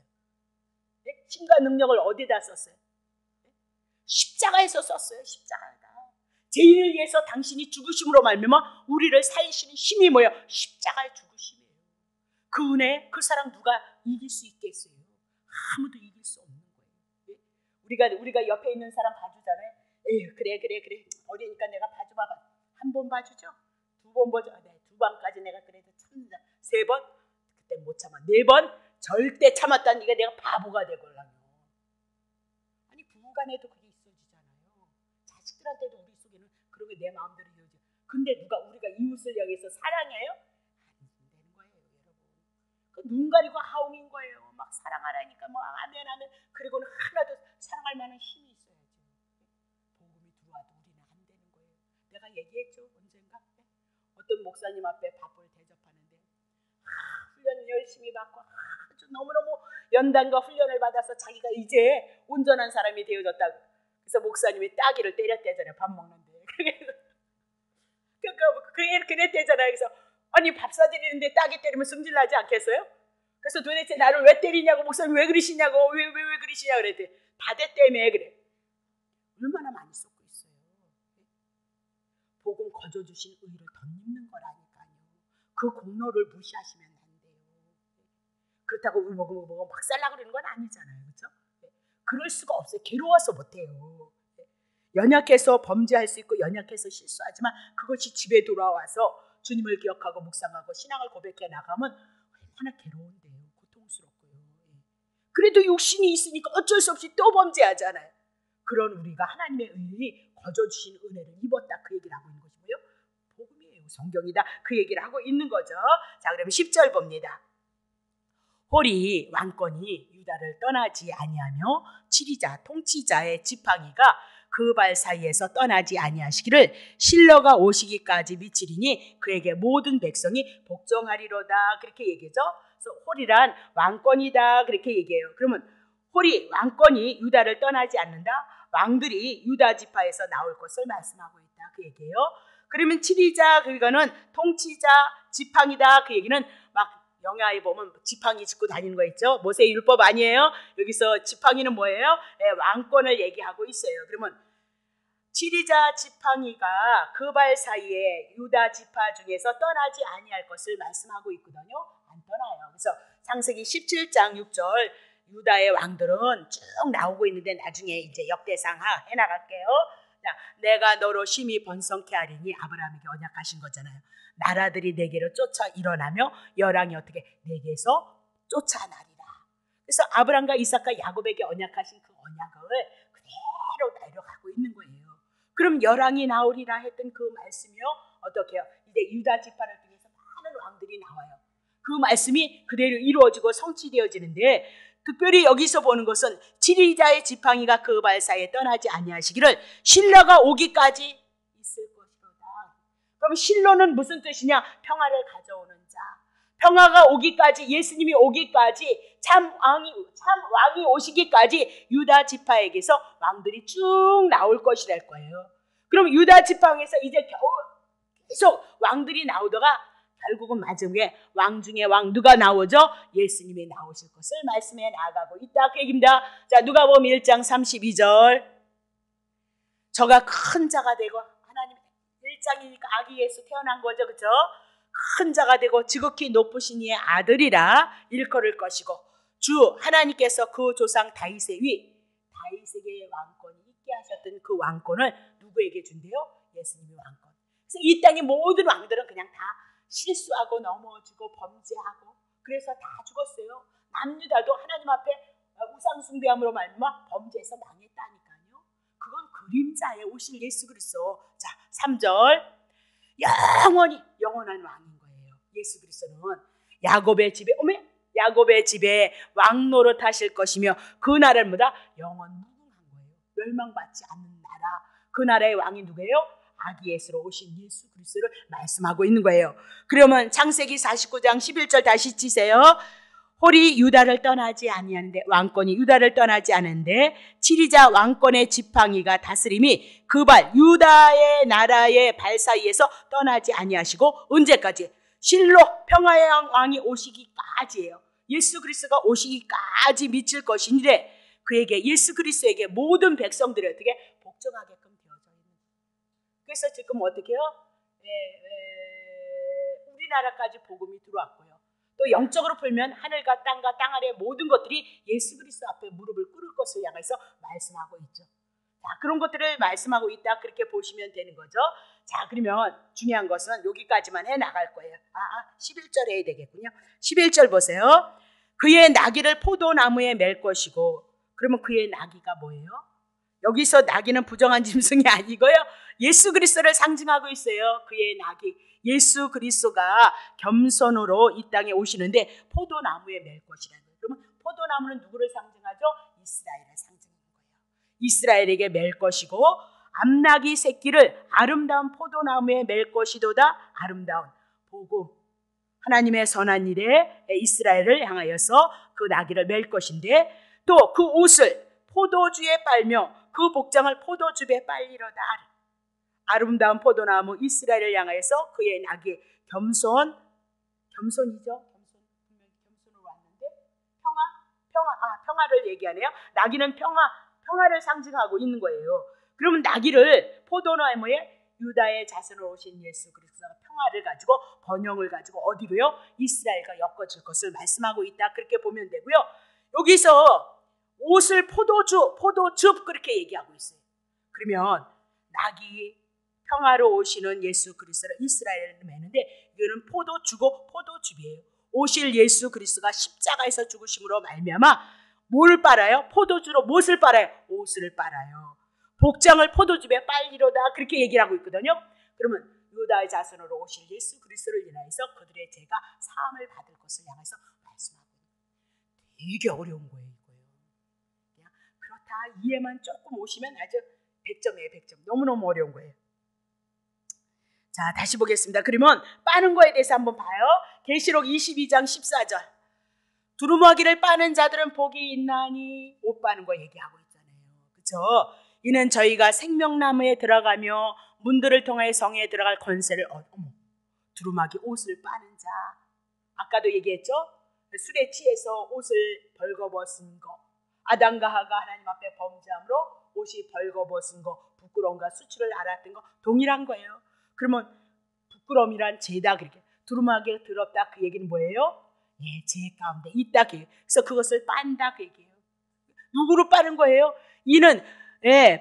네? 힘과 능력을 어디다 썼어요? 네? 십자가에서 썼어요. 십자가에다. 죄인을 위해서 당신이 죽으심으로 말미암아 우리를 살리시는 힘이 뭐예요? 십자가의 죽으심이에요. 그 은혜, 그 사랑 누가 이길 수 있겠어요? 아무도 이길 수 없는 거예요. 네? 우리가 옆에 있는 사람 봐주잖아요. 에휴, 그래. 어리니까 내가 봐줘봐. 한 번 봐주죠? 두 번 봐줘. 네, 두 번까지 내가 그래도 참는다. 세 번? 그때 못 참아. 네 번? 절대 참았다니까 내가 바보가 되걸라며. 아니 부부간에도 그게 있어지잖아요. 자식들한테도 우리 속에는 그런 게 내 마음대로 이어져. 근데 우리가 이웃을 향해서 사랑해요? 안 되는 거예요, 여러분. 그 눈 가리고 하옹인 거예요. 막 사랑하라니까 뭐 아멘. 그리고는 하나도 사랑할 만한 힘이 있어야죠. 얘기했죠. 언젠가 어떤 목사님 앞에 밥을 대접하는데 훈련 열심히 받고 아주 너무너무 연단과 훈련을 받아서 자기가 이제 온전한 사람이 되어졌다고. 그래서 목사님이 따귀를 때렸대잖아요. 밥 먹는데. 그랬대잖아요. 그래서 아니 밥 사드리는데 따귀 때리면 승질나지 않겠어요? 그래서 도대체 나를 왜 때리냐고, 목사님 왜 그러시냐고, 왜 그러시냐고 그랬더니 바대 때문에 그래. 얼마나 많이 쏟고 있어요. 복음 거저주신 의를 덧입는 거라니까요. 그 공로를 무시하시면 안 돼요. 그렇다고 뭐막 살라고 그러는 건 아니잖아요. 그렇죠? 그럴 수가 없어요. 괴로워서 못해요. 연약해서 범죄할 수 있고 연약해서 실수하지만 그것이 집에 돌아와서 주님을 기억하고 묵상하고 신앙을 고백해 나가면 얼마나 괴로운데요. 고통스럽고요. 그래도 욕심이 있으니까 어쩔 수 없이 또 범죄하잖아요. 그런 우리가 하나님의 의를 거저주신 은혜를 입었다, 그 얘기를 하고 있는 것이고요. 복음이에요. 성경이다, 그 얘기를 하고 있는 거죠. 자, 그러면 10절 봅니다. 홀이 왕권이 유다를 떠나지 아니하며 치리자 통치자의 지팡이가 그 발 사이에서 떠나지 아니하시기를 실러가 오시기까지 미치리니 그에게 모든 백성이 복종하리로다, 그렇게 얘기죠. 그래서 홀이란 왕권이다, 그렇게 얘기해요. 그러면 홀이 왕권이 유다를 떠나지 않는다, 왕들이 유다 지파에서 나올 것을 말씀하고 있다, 그 얘기예요. 그러면 치리자, 그거는 통치자, 지팡이다, 그 얘기는 막 영화에 보면 지팡이 짚고 다니는 거 있죠. 모세의 율법 아니에요. 여기서 지팡이는 뭐예요? 왕권을 얘기하고 있어요. 그러면 치리자 지팡이가 그 발 사이에 유다 지파 중에서 떠나지 아니할 것을 말씀하고 있거든요. 안 떠나요. 그래서 창세기 17장 6절 유다의 왕들은 쭉 나오고 있는데 나중에 이제 역대상 해나갈게요. 자, 내가 너로 심히 번성케 하리니 아브라함에게 언약하신 거잖아요. 나라들이 내게로 쫓아 일어나며 열왕이 어떻게 내게서 쫓아나리라. 그래서 아브라함과 이삭과 야곱에게 언약하신 그 언약을 그대로 내려가고 있는 거예요. 그럼 열왕이 나오리라 했던 그 말씀이요, 어떻게 해요? 이제 유다 지파를 통해서 많은 왕들이 나와요. 그 말씀이 그대로 이루어지고 성취되어지는데, 특별히 여기서 보는 것은 치리자의 지팡이가 그 발 사이에 떠나지 아니하시기를 실러가 오기까지 있을 것이로다. 그럼 실로는 무슨 뜻이냐? 평화를 가져오는 자. 평화가 오기까지, 예수님이 오기까지, 참 왕이 오시기까지 유다 지파에게서 왕들이 쭉 나올 것이랄 거예요. 그럼 유다 지파에서 이제 겨우 계속 왕들이 나오다가 결국은 마지막에 왕 중에 왕 누가 나오죠? 예수님이 나오실 것을 말씀해 나가고 있다, 그 얘기입니다. 자, 누가복음 1장 32절. 저가 큰 자가 되고, 하나님 1장이니까 아기 예수 태어난 거죠, 그렇죠? 큰 자가 되고 지극히 높으신 이의 아들이라 일컬을 것이고, 주 하나님께서 그 조상 다윗의 다윗에게 왕권이 있게 하셨던 그 왕권을 누구에게 준대요? 예수님의 왕권. 그래서 이 땅의 모든 왕들은 그냥 다 실수하고 넘어지고 범죄하고 그래서 다 죽었어요. 남유다도 하나님 앞에 우상 숭배함으로 말미암아 범죄해서 망했다니까요. 그건 그림자에 오실 예수 그리스도. 자, 3절. 영원히 영원한 왕인 거예요. 예수 그리스도는 야곱의 집에 왕 노릇하실 것이며 그 나라를 뭐다? 영원 무궁한 거예요. 멸망받지 않는 나라. 그 나라의 왕이 누구예요? 아기 예수로 오신 예수 그리스도를 말씀하고 있는 거예요. 그러면 창세기 49장 11절 다시 치세요. 홀이 유다를 떠나지 아니하는데, 왕권이 유다를 떠나지 않은데 치리자 왕권의 지팡이가 다스림이 그 발 유다의 나라의 발 사이에서 떠나지 아니하시고 언제까지? 실로 평화의 왕이 오시기까지예요. 예수 그리스도가 오시기까지 미칠 것인데 그에게, 예수 그리스도에게 모든 백성들이 어떻게 복종하게끔 되어져 있는. 그래서 지금 어떻게 해요? 우리나라까지 복음이 들어왔고요. 또 영적으로 풀면 하늘과 땅과 땅 아래 모든 것들이 예수 그리스도 앞에 무릎을 꿇을 것을 향해서 말씀하고 있죠. 자, 그런 것들을 말씀하고 있다, 그렇게 보시면 되는 거죠. 자, 그러면 중요한 것은 여기까지만 해 나갈 거예요. 11절 해야 되겠군요. 11절 보세요. 그의 나귀를 포도나무에 맬 것이고, 그러면 그의 나귀가 뭐예요? 여기서 나귀는 부정한 짐승이 아니고요, 예수 그리스도를 상징하고 있어요. 그의 나귀 예수 그리스도가 겸손으로 이 땅에 오시는데 포도나무에 맬 것이라는 거예요. 그러면 포도나무는 누구를 상징하죠? 이스라엘을 상징하는 거예요. 이스라엘에게 맬 것이고 암나귀 새끼를 아름다운 포도나무에 맬 것이도다. 아름다운 복음. 하나님의 선한 일에 이스라엘을 향하여서 그 나귀를 맬 것인데 또 그 옷을 포도주에 빨며 그 복장을 포도즙에 빨리로다. 아름다운 포도나무 이스라엘을 향하여서 그의 나귀 겸손이죠. 겸손으로 왔는데 평화를 얘기하네요. 나귀는 평화를 상징하고 있는 거예요. 그러면 나귀를 포도나무에 유다의 자손으로 오신 예수 그리스도가 평화를 가지고 번영을 가지고 어디로요? 이스라엘과 엮어질 것을 말씀하고 있다. 그렇게 보면 되고요. 여기서 옷을 포도즙 그렇게 얘기하고 있어요. 그러면 나귀 평화로 오시는 예수 그리스도를 이스라엘을 매는데 이거는 포도즙이에요. 오실 예수 그리스도가 십자가에서 죽으심으로 말미암아 뭘 빨아요? 포도주로 무엇을 빨아요? 옷을 빨아요. 복장을 포도즙에 빨리로다 그렇게 얘기를 하고 있거든요. 그러면 유다의 자손으로 오실 예수 그리스도를 인하여서 그들의 죄가 사함을 받을 것을 향해서 말씀하고 있어요. 되게 어려운 거예요. 그냥 그렇다 이해만 조금 오시면 아주 100점이에요. 100점. 너무너무 어려운 거예요. 자, 다시 보겠습니다. 그러면 빠는 거에 대해서 한번 봐요. 계시록 22장 14절. 두루마기를 빠는 자들은 복이 있나니 옷 빠는 거 얘기하고 있잖아요. 그렇죠? 이는 저희가 생명나무에 들어가며 문들을 통하여 성에 들어갈 권세를 두루마기 옷을 빠는 자. 아까도 얘기했죠? 술에 취해서 옷을 벌거벗은 거. 아담과 하가 하나님 앞에 범죄함으로 옷이 벌거벗은 거. 부끄러움과 수치를 알았던 거 동일한 거예요. 그러면 부끄러움이란 죄다 그렇게. 두루마기가 더럽다 그 얘기는 뭐예요? 예, 죄 가운데 있다 그 얘기예요. 그래서 그것을 빤다 그 얘기예요. 누구로 빠는 거예요? 이는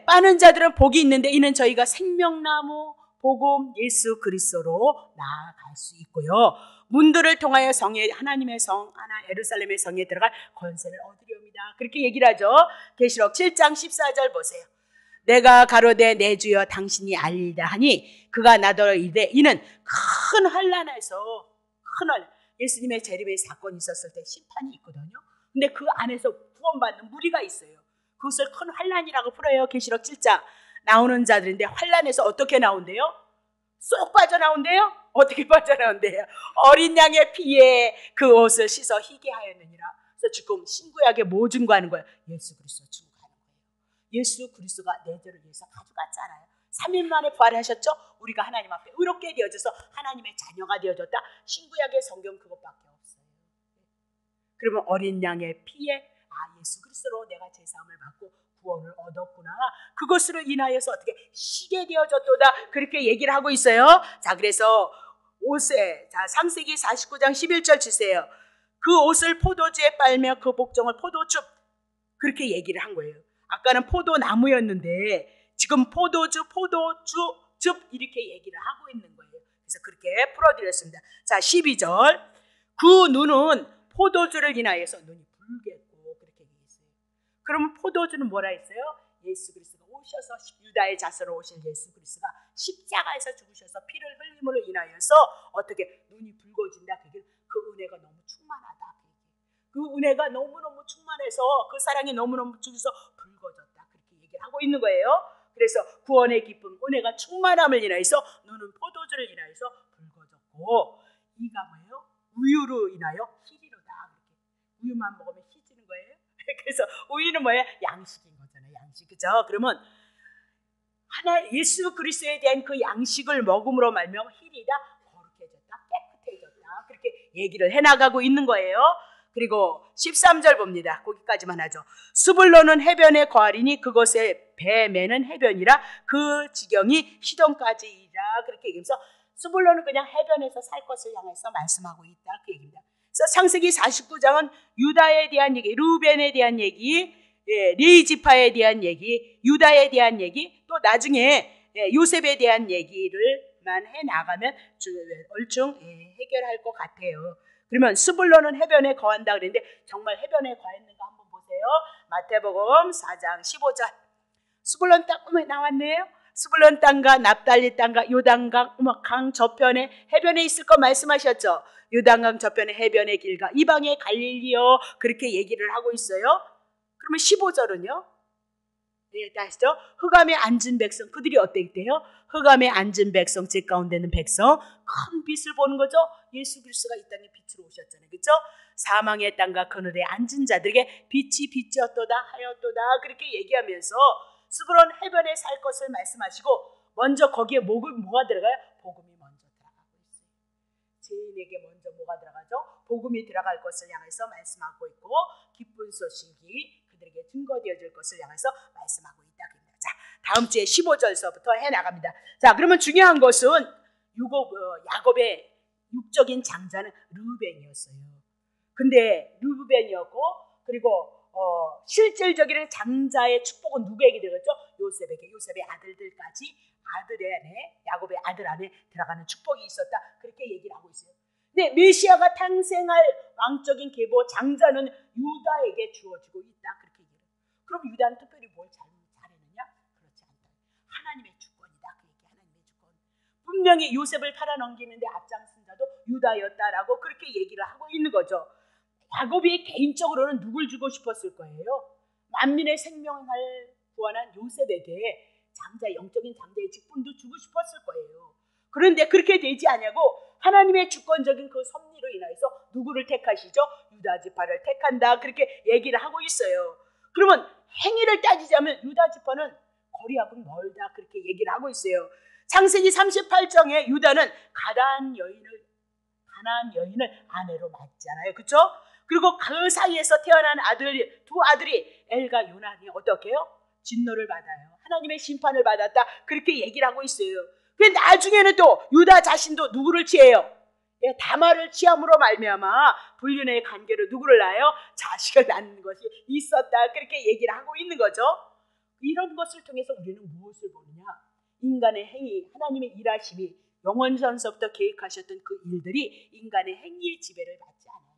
빠는 자들은 복이 있는데 이는 저희가 생명나무 복음 예수 그리스도로 나아갈 수 있고요. 문들을 통하여 성에 하나님의 성 예루살렘의 성에 들어갈 권세를 얻으려옵니다. 그렇게 얘기를 하죠. 계시록 7장 14절 보세요. 내가 가로되 내 주여 당신이 알리다 하니 그가 나더러 이르되 이는 큰 환난에서 예수님의 재림의 사건이 있었을 때 심판이 있거든요. 근데 그 안에서 구원받는 무리가 있어요. 그것을 큰 환난이라고 풀어요. 계시록 7장 나오는 자들인데 환난에서 어떻게 나온대요? 쏙 빠져나온대요. 어떻게 빠져나온대요? 어린 양의 피에 그 옷을 씻어 희게 하였느니라. 그래서 지금 신구약에 뭐 증거하는 거예요? 예수 그리스도 증거하는 거예요. 예수 그리스도가 내 죄를 위해서 가져갔잖아요. 3일 만에 부활하셨죠? 우리가 하나님 앞에 의롭게 되어져서 하나님의 자녀가 되어졌다. 신구약의 성경 그것밖에 없어요. 그러면 어린 양의 피에 예수 그리스도로 내가 제사함을 받고 구원을 얻었구나. 그것으로 인하여서 어떻게 쉬게 되어졌도다. 그렇게 얘기를 하고 있어요. 자, 그래서 옷에 창세기 49장 11절 주세요. 그 옷을 포도주에 빨며 그 복종을 포도즙 그렇게 얘기를 한 거예요. 아까는 포도나무였는데 지금 포도즙 이렇게 얘기를 하고 있는 거예요. 그래서 그렇게 풀어드렸습니다. 자, 12절 그 눈은 포도주를 인하여서 눈이 붉겠고 그렇게 얘기했어요. 그럼 포도주는 뭐라 했어요? 예수 그리스도가 오셔서 유다의 자손으로 오신 예수 그리스도가 십자가에서 죽으셔서 피를 흘림으로 인하여서 어떻게 눈이 붉어진다. 그 은혜가 너무 충만하다. 그 은혜가 너무너무 충만해서 그 사랑이 너무너무 죽어서 붉어졌다. 그렇게 얘기를 하고 있는 거예요. 그래서 구원의 기쁨, 은혜가 충만함을 인하여서 눈은 포도주를 인하여서 붉어졌고 이가 뭐예요? 우유로 인하여 희리로다. 그렇게 우유만 먹으면 희지는 거예요. 그래서 우유는 뭐예요? 양식인 거잖아요. 양식, 그죠? 그러면 예수 그리스도에 대한 그 양식을 먹음으로 말미암아 희리다, 거룩해졌다, 깨끗해졌다. 그렇게 얘기를 해나가고 있는 거예요. 그리고 13절 봅니다. 거기까지만 하죠. 스불론은 해변에 거하리니 그것에 배 매는 해변이라 그 지경이 시돈까지이라. 그렇게 얘기하면서 스불론은 그냥 해변에서 살 것을 향해서 말씀하고 있다. 그 얘기입니다. 그래서 창세기 49장은 유다에 대한 얘기, 루벤에 대한 얘기, 레위 지파에 대한 얘기, 유다에 대한 얘기, 또 나중에 요셉에 대한 얘기를만 해나가면 얼충 해결할 것 같아요. 그러면 스불론은 해변에 거한다 그랬는데 정말 해변에 거했는가 한번 보세요. 마태복음 4장 15절. 스불론 땅에 나왔네요. 스불론 땅과 납달리 땅과 요단강 강 저편에 해변에 있을 거 말씀하셨죠. 요단강 저편에 해변의 길과 이방의 갈릴리요. 그렇게 얘기를 하고 있어요. 그러면 15절은요. 예, 다시죠. 흑암에 앉은 백성, 그들이 어땠대요? 흑암에 앉은 백성, 제 가운데는 백성, 큰 빛을 보는 거죠. 예수 그리스도가 이 땅에 빛으로 오셨잖아요. 그렇죠? 사망의 땅과 그늘에 앉은 자들에게 빛이 비치었도다 하였도다 그렇게 얘기하면서 스브론 해변에 살 것을 말씀하시고, 먼저 거기에 뭐가 들어가요? 복음이 먼저 들어가고 있어요. 죄인에게 먼저 뭐가 들어가죠? 복음이 들어갈 것을 향해서 말씀하고 있고, 기쁜 소식이 그들에게 증거되어질 것을 향해서 말씀하고 있다. 자, 다음 주에 15절서부터 해나갑니다. 자, 그러면 중요한 것은 야곱의 육적인 장자는 르우벤이었어요. 근데 르우벤이었고, 그리고 실질적인 장자의 축복은 누구에게 들어갔죠? 요셉에게, 요셉의 아들들까지 아들 안에, 야곱의 아들 안에 들어가는 축복이 있었다. 그렇게 얘기를 하고 있어요. 근데 메시아가 탄생할 왕적인 계보 장자는 유다에게 주어지고 있다. 그렇게 얘기해요. 그럼 유다는 특별히 뭘 잘했느냐? 그렇지 않다. 하나님의 주권이다. 그 얘기, 하나님의 주권. 분명히 요셉을 팔아넘기는데 앞장선 자도 유다였다라고 그렇게 얘기를 하고 있는 거죠. 야곱이 개인적으로는 누굴 주고 싶었을 거예요? 만민의 생명을 구원한 요셉에게 영적인 장자의 직분도 주고 싶었을 거예요. 그런데 그렇게 되지 않냐고 하나님의 주권적인 그 섭리로 인해서 누구를 택하시죠? 유다 지파를 택한다. 그렇게 얘기를 하고 있어요. 그러면 행위를 따지자면 유다 지파는 거리하고 멀다. 그렇게 얘기를 하고 있어요. 창세기 38장에 유다는 가나안 여인을 아내로 맞잖아요. 그렇죠? 그리고 그 사이에서 태어난 두 아들이 엘과 요난이 어떻게 해요? 진노를 받아요. 하나님의 심판을 받았다. 그렇게 얘기를 하고 있어요. 근데 나중에는 또 유다 자신도 누구를 취해요? 다말을 취함으로 말미암아 불륜의 관계로 누구를 낳아요? 자식을 낳는 것이 있었다. 그렇게 얘기를 하고 있는 거죠. 이런 것을 통해서 우리는 무엇을 보느냐? 인간의 행위, 하나님의 일하심이 영원전서부터 계획하셨던 그 일들이 인간의 행위의 지배를 받지 않아요.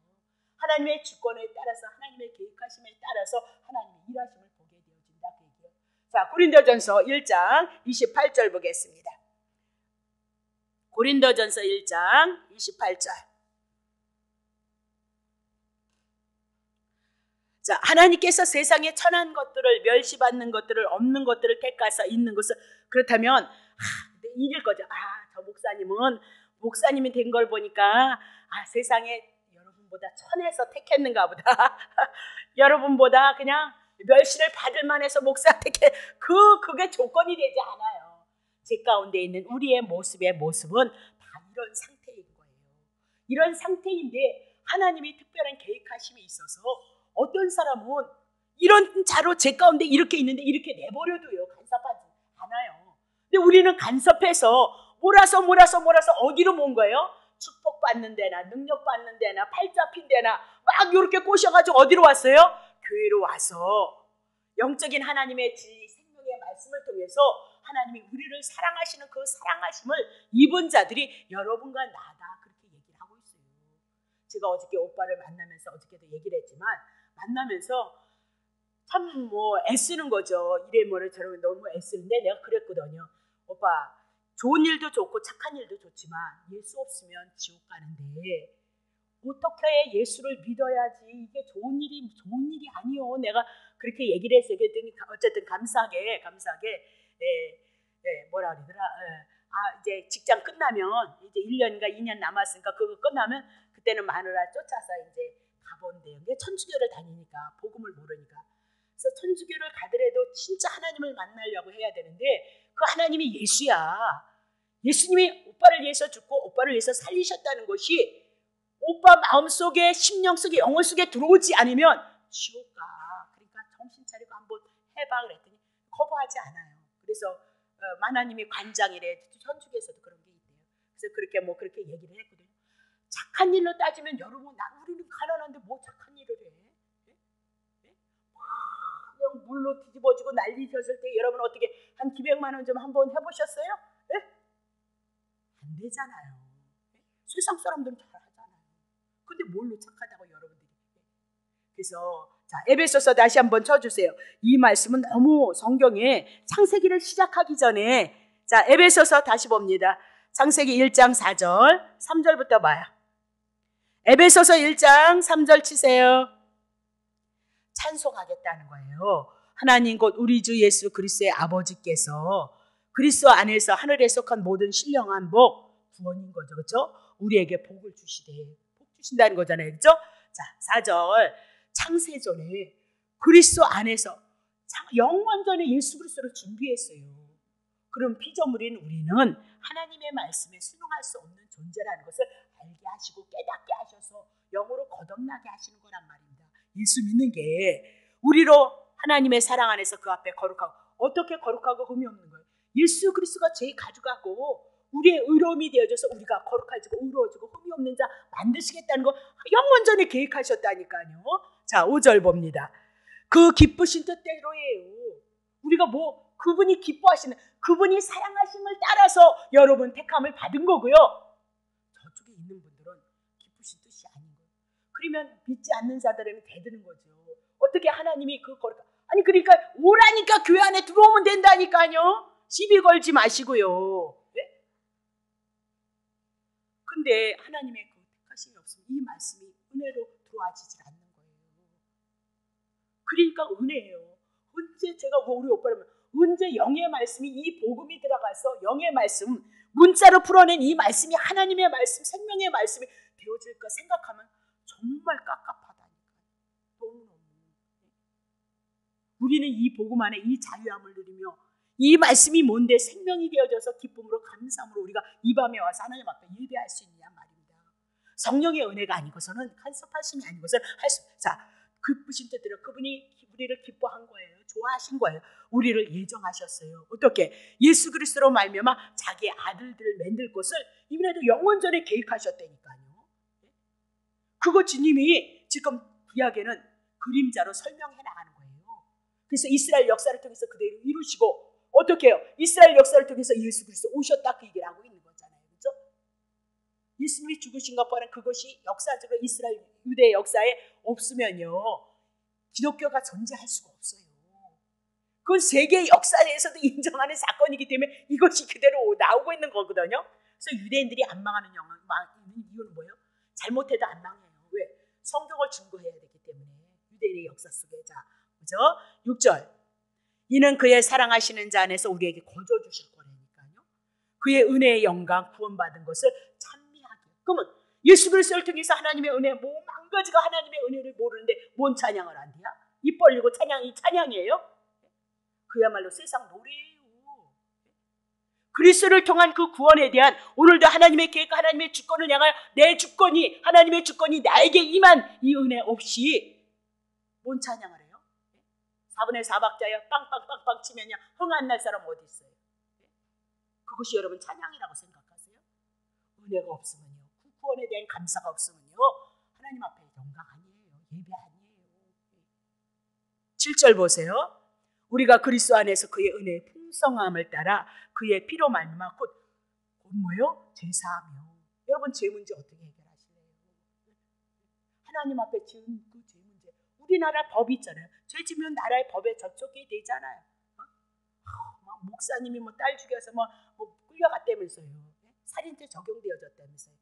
하나님의 주권에 따라서, 하나님의 계획하심에 따라서 하나님의 일하심을 보게 되어진다. 그 얘기예요. 자, 고린도전서 1장 28절 보겠습니다. 고린도전서 1장 28절. 자, 하나님께서 세상에 천한 것들을, 멸시받는 것들을, 없는 것들을 택하사 있는 것을, 그렇다면 이럴 거죠. 저 목사님이 된 걸 보니까 세상에 여러분보다 천해서 택했는가 보다. 여러분보다 그냥 멸시를 받을 만해서 목사 택해. 그게 조건이 되지 않아요. 제 가운데 있는 우리의 모습은 다 이런 상태인 거예요. 이런 상태인데 하나님이 특별한 계획하심이 있어서 어떤 사람은 이런 자로 제 가운데 이렇게 있는데 이렇게 내버려둬요. 간섭하지 않아요. 근데 우리는 간섭해서 몰아서 어디로 모은 거예요? 축복받는 데나 능력받는 데나 팔자핀 데나 막 이렇게 꼬셔가지고 어디로 왔어요? 교회로 와서 영적인 하나님의 생명의 말씀을 통해서 하나님이 우리를 사랑하시는 그 사랑하심을 입은 자들이 여러분과 나다. 그렇게 얘기를 하고 있어요. 제가 어저께 오빠를 만나면서 어저께도 얘기를 했지만 만나면서 참 애쓰는 거죠. 이래머래 저러면 너무 애쓰는데 내가 그랬거든요. 오빠, 좋은 일도 좋고 착한 일도 좋지만 예수 없으면 지옥 가는데 어떻게 예수를 믿어야지. 이게 좋은 일이 아니요. 내가 그렇게 얘기를 했어요. 그랬더니 어쨌든 감사하게 뭐라 그러더라. 이제 직장 끝나면 이제 1년인가 2년 남았으니까 그거 끝나면 그때는 마누라 쫓아서 이제 가본대요. 천주교를 다니니까 복음을 모르니까. 그래서 천주교를 가더라도 진짜 하나님을 만나려고 해야 되는데 그 하나님이 예수야. 예수님이 오빠를 위해서 죽고 오빠를 위해서 살리셨다는 것이 오빠 마음속에, 심령 속에, 영혼 속에 들어오지 않으면 지옥 가. 그러니까 정신 차리고 한번 해봐 그랬더니 거부하지 않아요. 그래서 하나님이 관장이래. 천주교에서도 그런 게 있대요. 그래서 그렇게 얘기를 했거든요. 착한 일로 따지면 여러분, 우리는 가난한데 뭐 착한 일을 해? 그냥 물로 뒤집어지고 난리셨을 때 여러분 어떻게 한 기백만 원 좀 한번 해보셨어요? 안 되잖아요. 세상 사람들은 잘 하잖아요. 근데 뭘로 착하다고 여러분들이. 그래서 자, 에베소서 다시 한번 쳐주세요. 이 말씀은 너무 성경에 창세기를 시작하기 전에 자, 에베소서 다시 봅니다. 창세기 1장 4절 3절부터 봐요. 에베소서 1장 3절 치세요. 찬송하겠다는 거예요. 하나님 곧 우리 주 예수 그리스도의 아버지께서 그리스도 안에서 하늘에 속한 모든 신령한 복, 구원인 거죠. 그렇죠? 우리에게 복을 주시되 복 주신다는 거잖아요. 그렇죠? 자, 4절 창세전에 그리스도 안에서 영원전에 예수 그리스도를 준비했어요. 그럼 피조물인 우리는 하나님의 말씀에 순응할 수 없는 존재라는 것을 알게 하시고 깨닫게 하셔서 영으로 거듭나게 하시는 거란 말입니다. 예수 믿는 게 우리로 하나님의 사랑 안에서 그 앞에 거룩하고, 어떻게 거룩하고 흠이 없는 거예요? 예수 그리스도가 죄 가져가고 우리의 의로움이 되어져서 우리가 거룩해지고 의로워지고 흠이 없는 자 만드시겠다는 거 영원전에 계획하셨다니까요. 자, 5절 봅니다. 그 기쁘신 뜻대로예요. 우리가 그분이 기뻐하시는, 그분이 사랑하심을 따라서 여러분 택함을 받은 거고요. 저쪽에 있는 분들은 기쁘신 뜻이 아닌 거예요. 그러면 믿지 않는 자들에게 대드는 거죠. 어떻게 하나님이 그 거룩한, 아니 그러니까 오라니까 교회 안에 들어오면 된다니까요. 시비 걸지 마시고요. 네? 근데 하나님의 그 택하심이 없으면 이 말씀이 은혜로 들어와지질 않는 거예요. 그러니까 은혜예요. 언제 제가 우리 오빠라면 언제 영의 말씀이, 이 복음이 들어가서 영의 말씀, 문자로 풀어낸 이 말씀이 하나님의 말씀, 생명의 말씀이 되어질까 생각하면 정말 깝깝하다니까요. 너무너무. 우리는 이 복음 안에 이 자유함을 누리며 이 말씀이 뭔데 생명이 되어져서 기쁨으로 감사함으로 우리가 이 밤에 와서 하나님 앞에 예배할 수 있냐 말입니다. 성령의 은혜가 아니고서는 간섭하심이 아니고서는 할 수. 자, 기쁘신 뜻대로 그분이 우리를 기뻐한 거예요. 좋아하신 거예요. 우리를 예정하셨어요. 어떻게? 예수 그리스도로 말미암아 자기 아들들을 만들 것을 이번에도 영원전에 계획하셨다니까요. 그거 주님이 지금 구약에는 그림자로 설명해 나가는 거예요. 그래서 이스라엘 역사를 통해서 그대로 이루시고, 어떻게 해요? 이스라엘 역사를 통해서 예수 그리스도 오셨다 그 얘기를 하고 있는 거잖아요. 그렇죠? 예수님이 죽으신 것과는 그것이 역사적으로 이스라엘 유대 역사에 없으면요 기독교가 존재할 수가 없어요. 그건 세계 역사에서도 인정하는 사건이기 때문에 이것이 그대로 나오고 있는 거거든요. 그래서 유대인들이 안 망하는 이유는 뭐예요? 잘못해도 안 망해요. 왜? 성경을 증거해야 되기 때문에. 유대인의 역사 속에. 자, 그죠? 6절. 이는 그의 사랑하시는 자 안에서 우리에게 거저 주실 거라니까요. 그의 은혜의 영광 구원받은 것을 찬미하게. 그러면 예수 그리스도를 통해서 하나님의 은혜, 한 가지가 하나님의 은혜를 모르는데 뭔 찬양을 안 돼요? 입 벌리고 찬양이 찬양이에요? 그야말로 세상 노래예요. 그리스도를 통한 그 구원에 대한 오늘도 하나님의 계획, 하나님의 주권을 향할 내 주권이, 하나님의 주권이 나에게 임한 이 은혜 없이 뭔 찬양을 해요? 4분의 4박자에 빵빵빵빵 치면요 흥 안 날 사람 어디 있어요? 그것이 여러분 찬양이라고 생각하세요? 은혜가 없으면요, 그 구원에 대한 감사가 없으면요 하나님 앞에 영광 아니에요. 예배 아니에요. 7절 보세요. 우리가 그리스도 안에서 그의 은혜의 풍성함을 따라 그의 피로 말미암아 곧 뭐예요? 제사하며. 여러분 죄 문제 어떻게 해결하실래요? 하나님 앞에 지은 그 죄 문제. 우리나라 법이 있잖아요. 죄 지면 나라의 법에 저촉이 되잖아요. 막 목사님이 딸 죽여서 뭐 끌려갔다면서요. 살인죄 적용되어졌다면서요.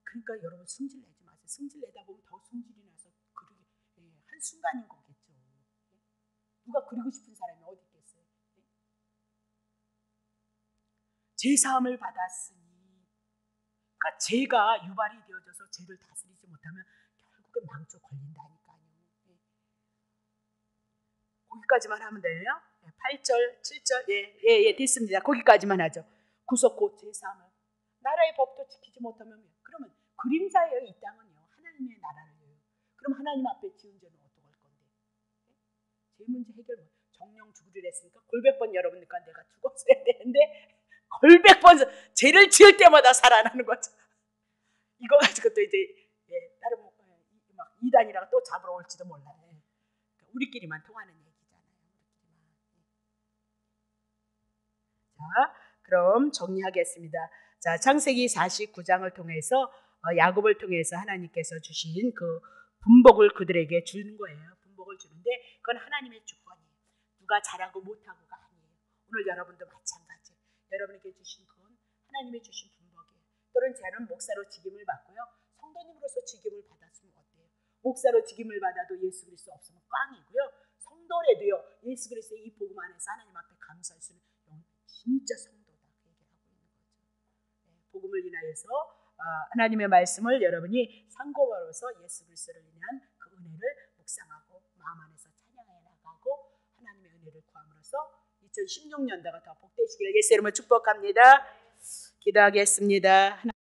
그러니까 여러분 승질 내지 마세요. 승질 내다 보면 더 승질이 나서 그러게 한순간인 거겠죠. 누가 그리고 싶은 사람이 어디 있겠어요? 제사함을 받았으니, 그러니까 죄가 유발이 되어져서 죄를 다스리지 못하면 결국은 망쳐 걸린다니까요. 거기까지만 하면 돼요. 8절, 7절, 예, 됐습니다. 거기까지만 하죠. 구속 곧 제사함을. 나라의 법도 지키지 못하면 그러면 그림자예요. 이 땅은요. 하나님의 나라를요. 그럼 하나님 앞에 지은 죄는 어떻게 할 건데? 죄 문제 해결 뭐 정령 죽으리라 했으니까 골백 번 여러분들과 내가 죽었어야 되는데 골백 번 죄를 지을 때마다 살아나는 거죠. 이거 가지고 또 이제 다른 막 이단이라고 또 잡으러 올지도 몰라요. 우리끼리만 통하는 얘기잖아요. 자, 그럼 정리하겠습니다. 자, 창세기 49장을 통해서 야곱을 통해서 하나님께서 주신 그 분복을 그들에게 주는 거예요. 분복을 주는데 그건 하나님의 주권이에요. 누가 잘하고 못하고가 아니에요. 오늘 여러분도 마찬가지. 여러분에게 주신 건 하나님의 주신 분복이에요. 또는 저는 목사로 직임을 받고요. 성도님으로서 직임을 받았으면 어때요? 목사로 직임을 받아도 예수 그리스도 없으면 꽝이고요. 성도래도요. 예수 그리스도의 이 복음 안에서 하나님 앞에 감사할 수 있는 진짜 성도다 그 얘기를 하고 있는 거죠. 복음을 인하여서 하나님의 말씀을 여러분이 상고하로서 예수 그리스도를 인한 그 은혜를 묵상하고 마음 안에서 찬양해 나가고 하나님의 은혜를 구함으로써 2016년도가 더 복되시기를 예수 이름으로 축복합니다. 기도하겠습니다.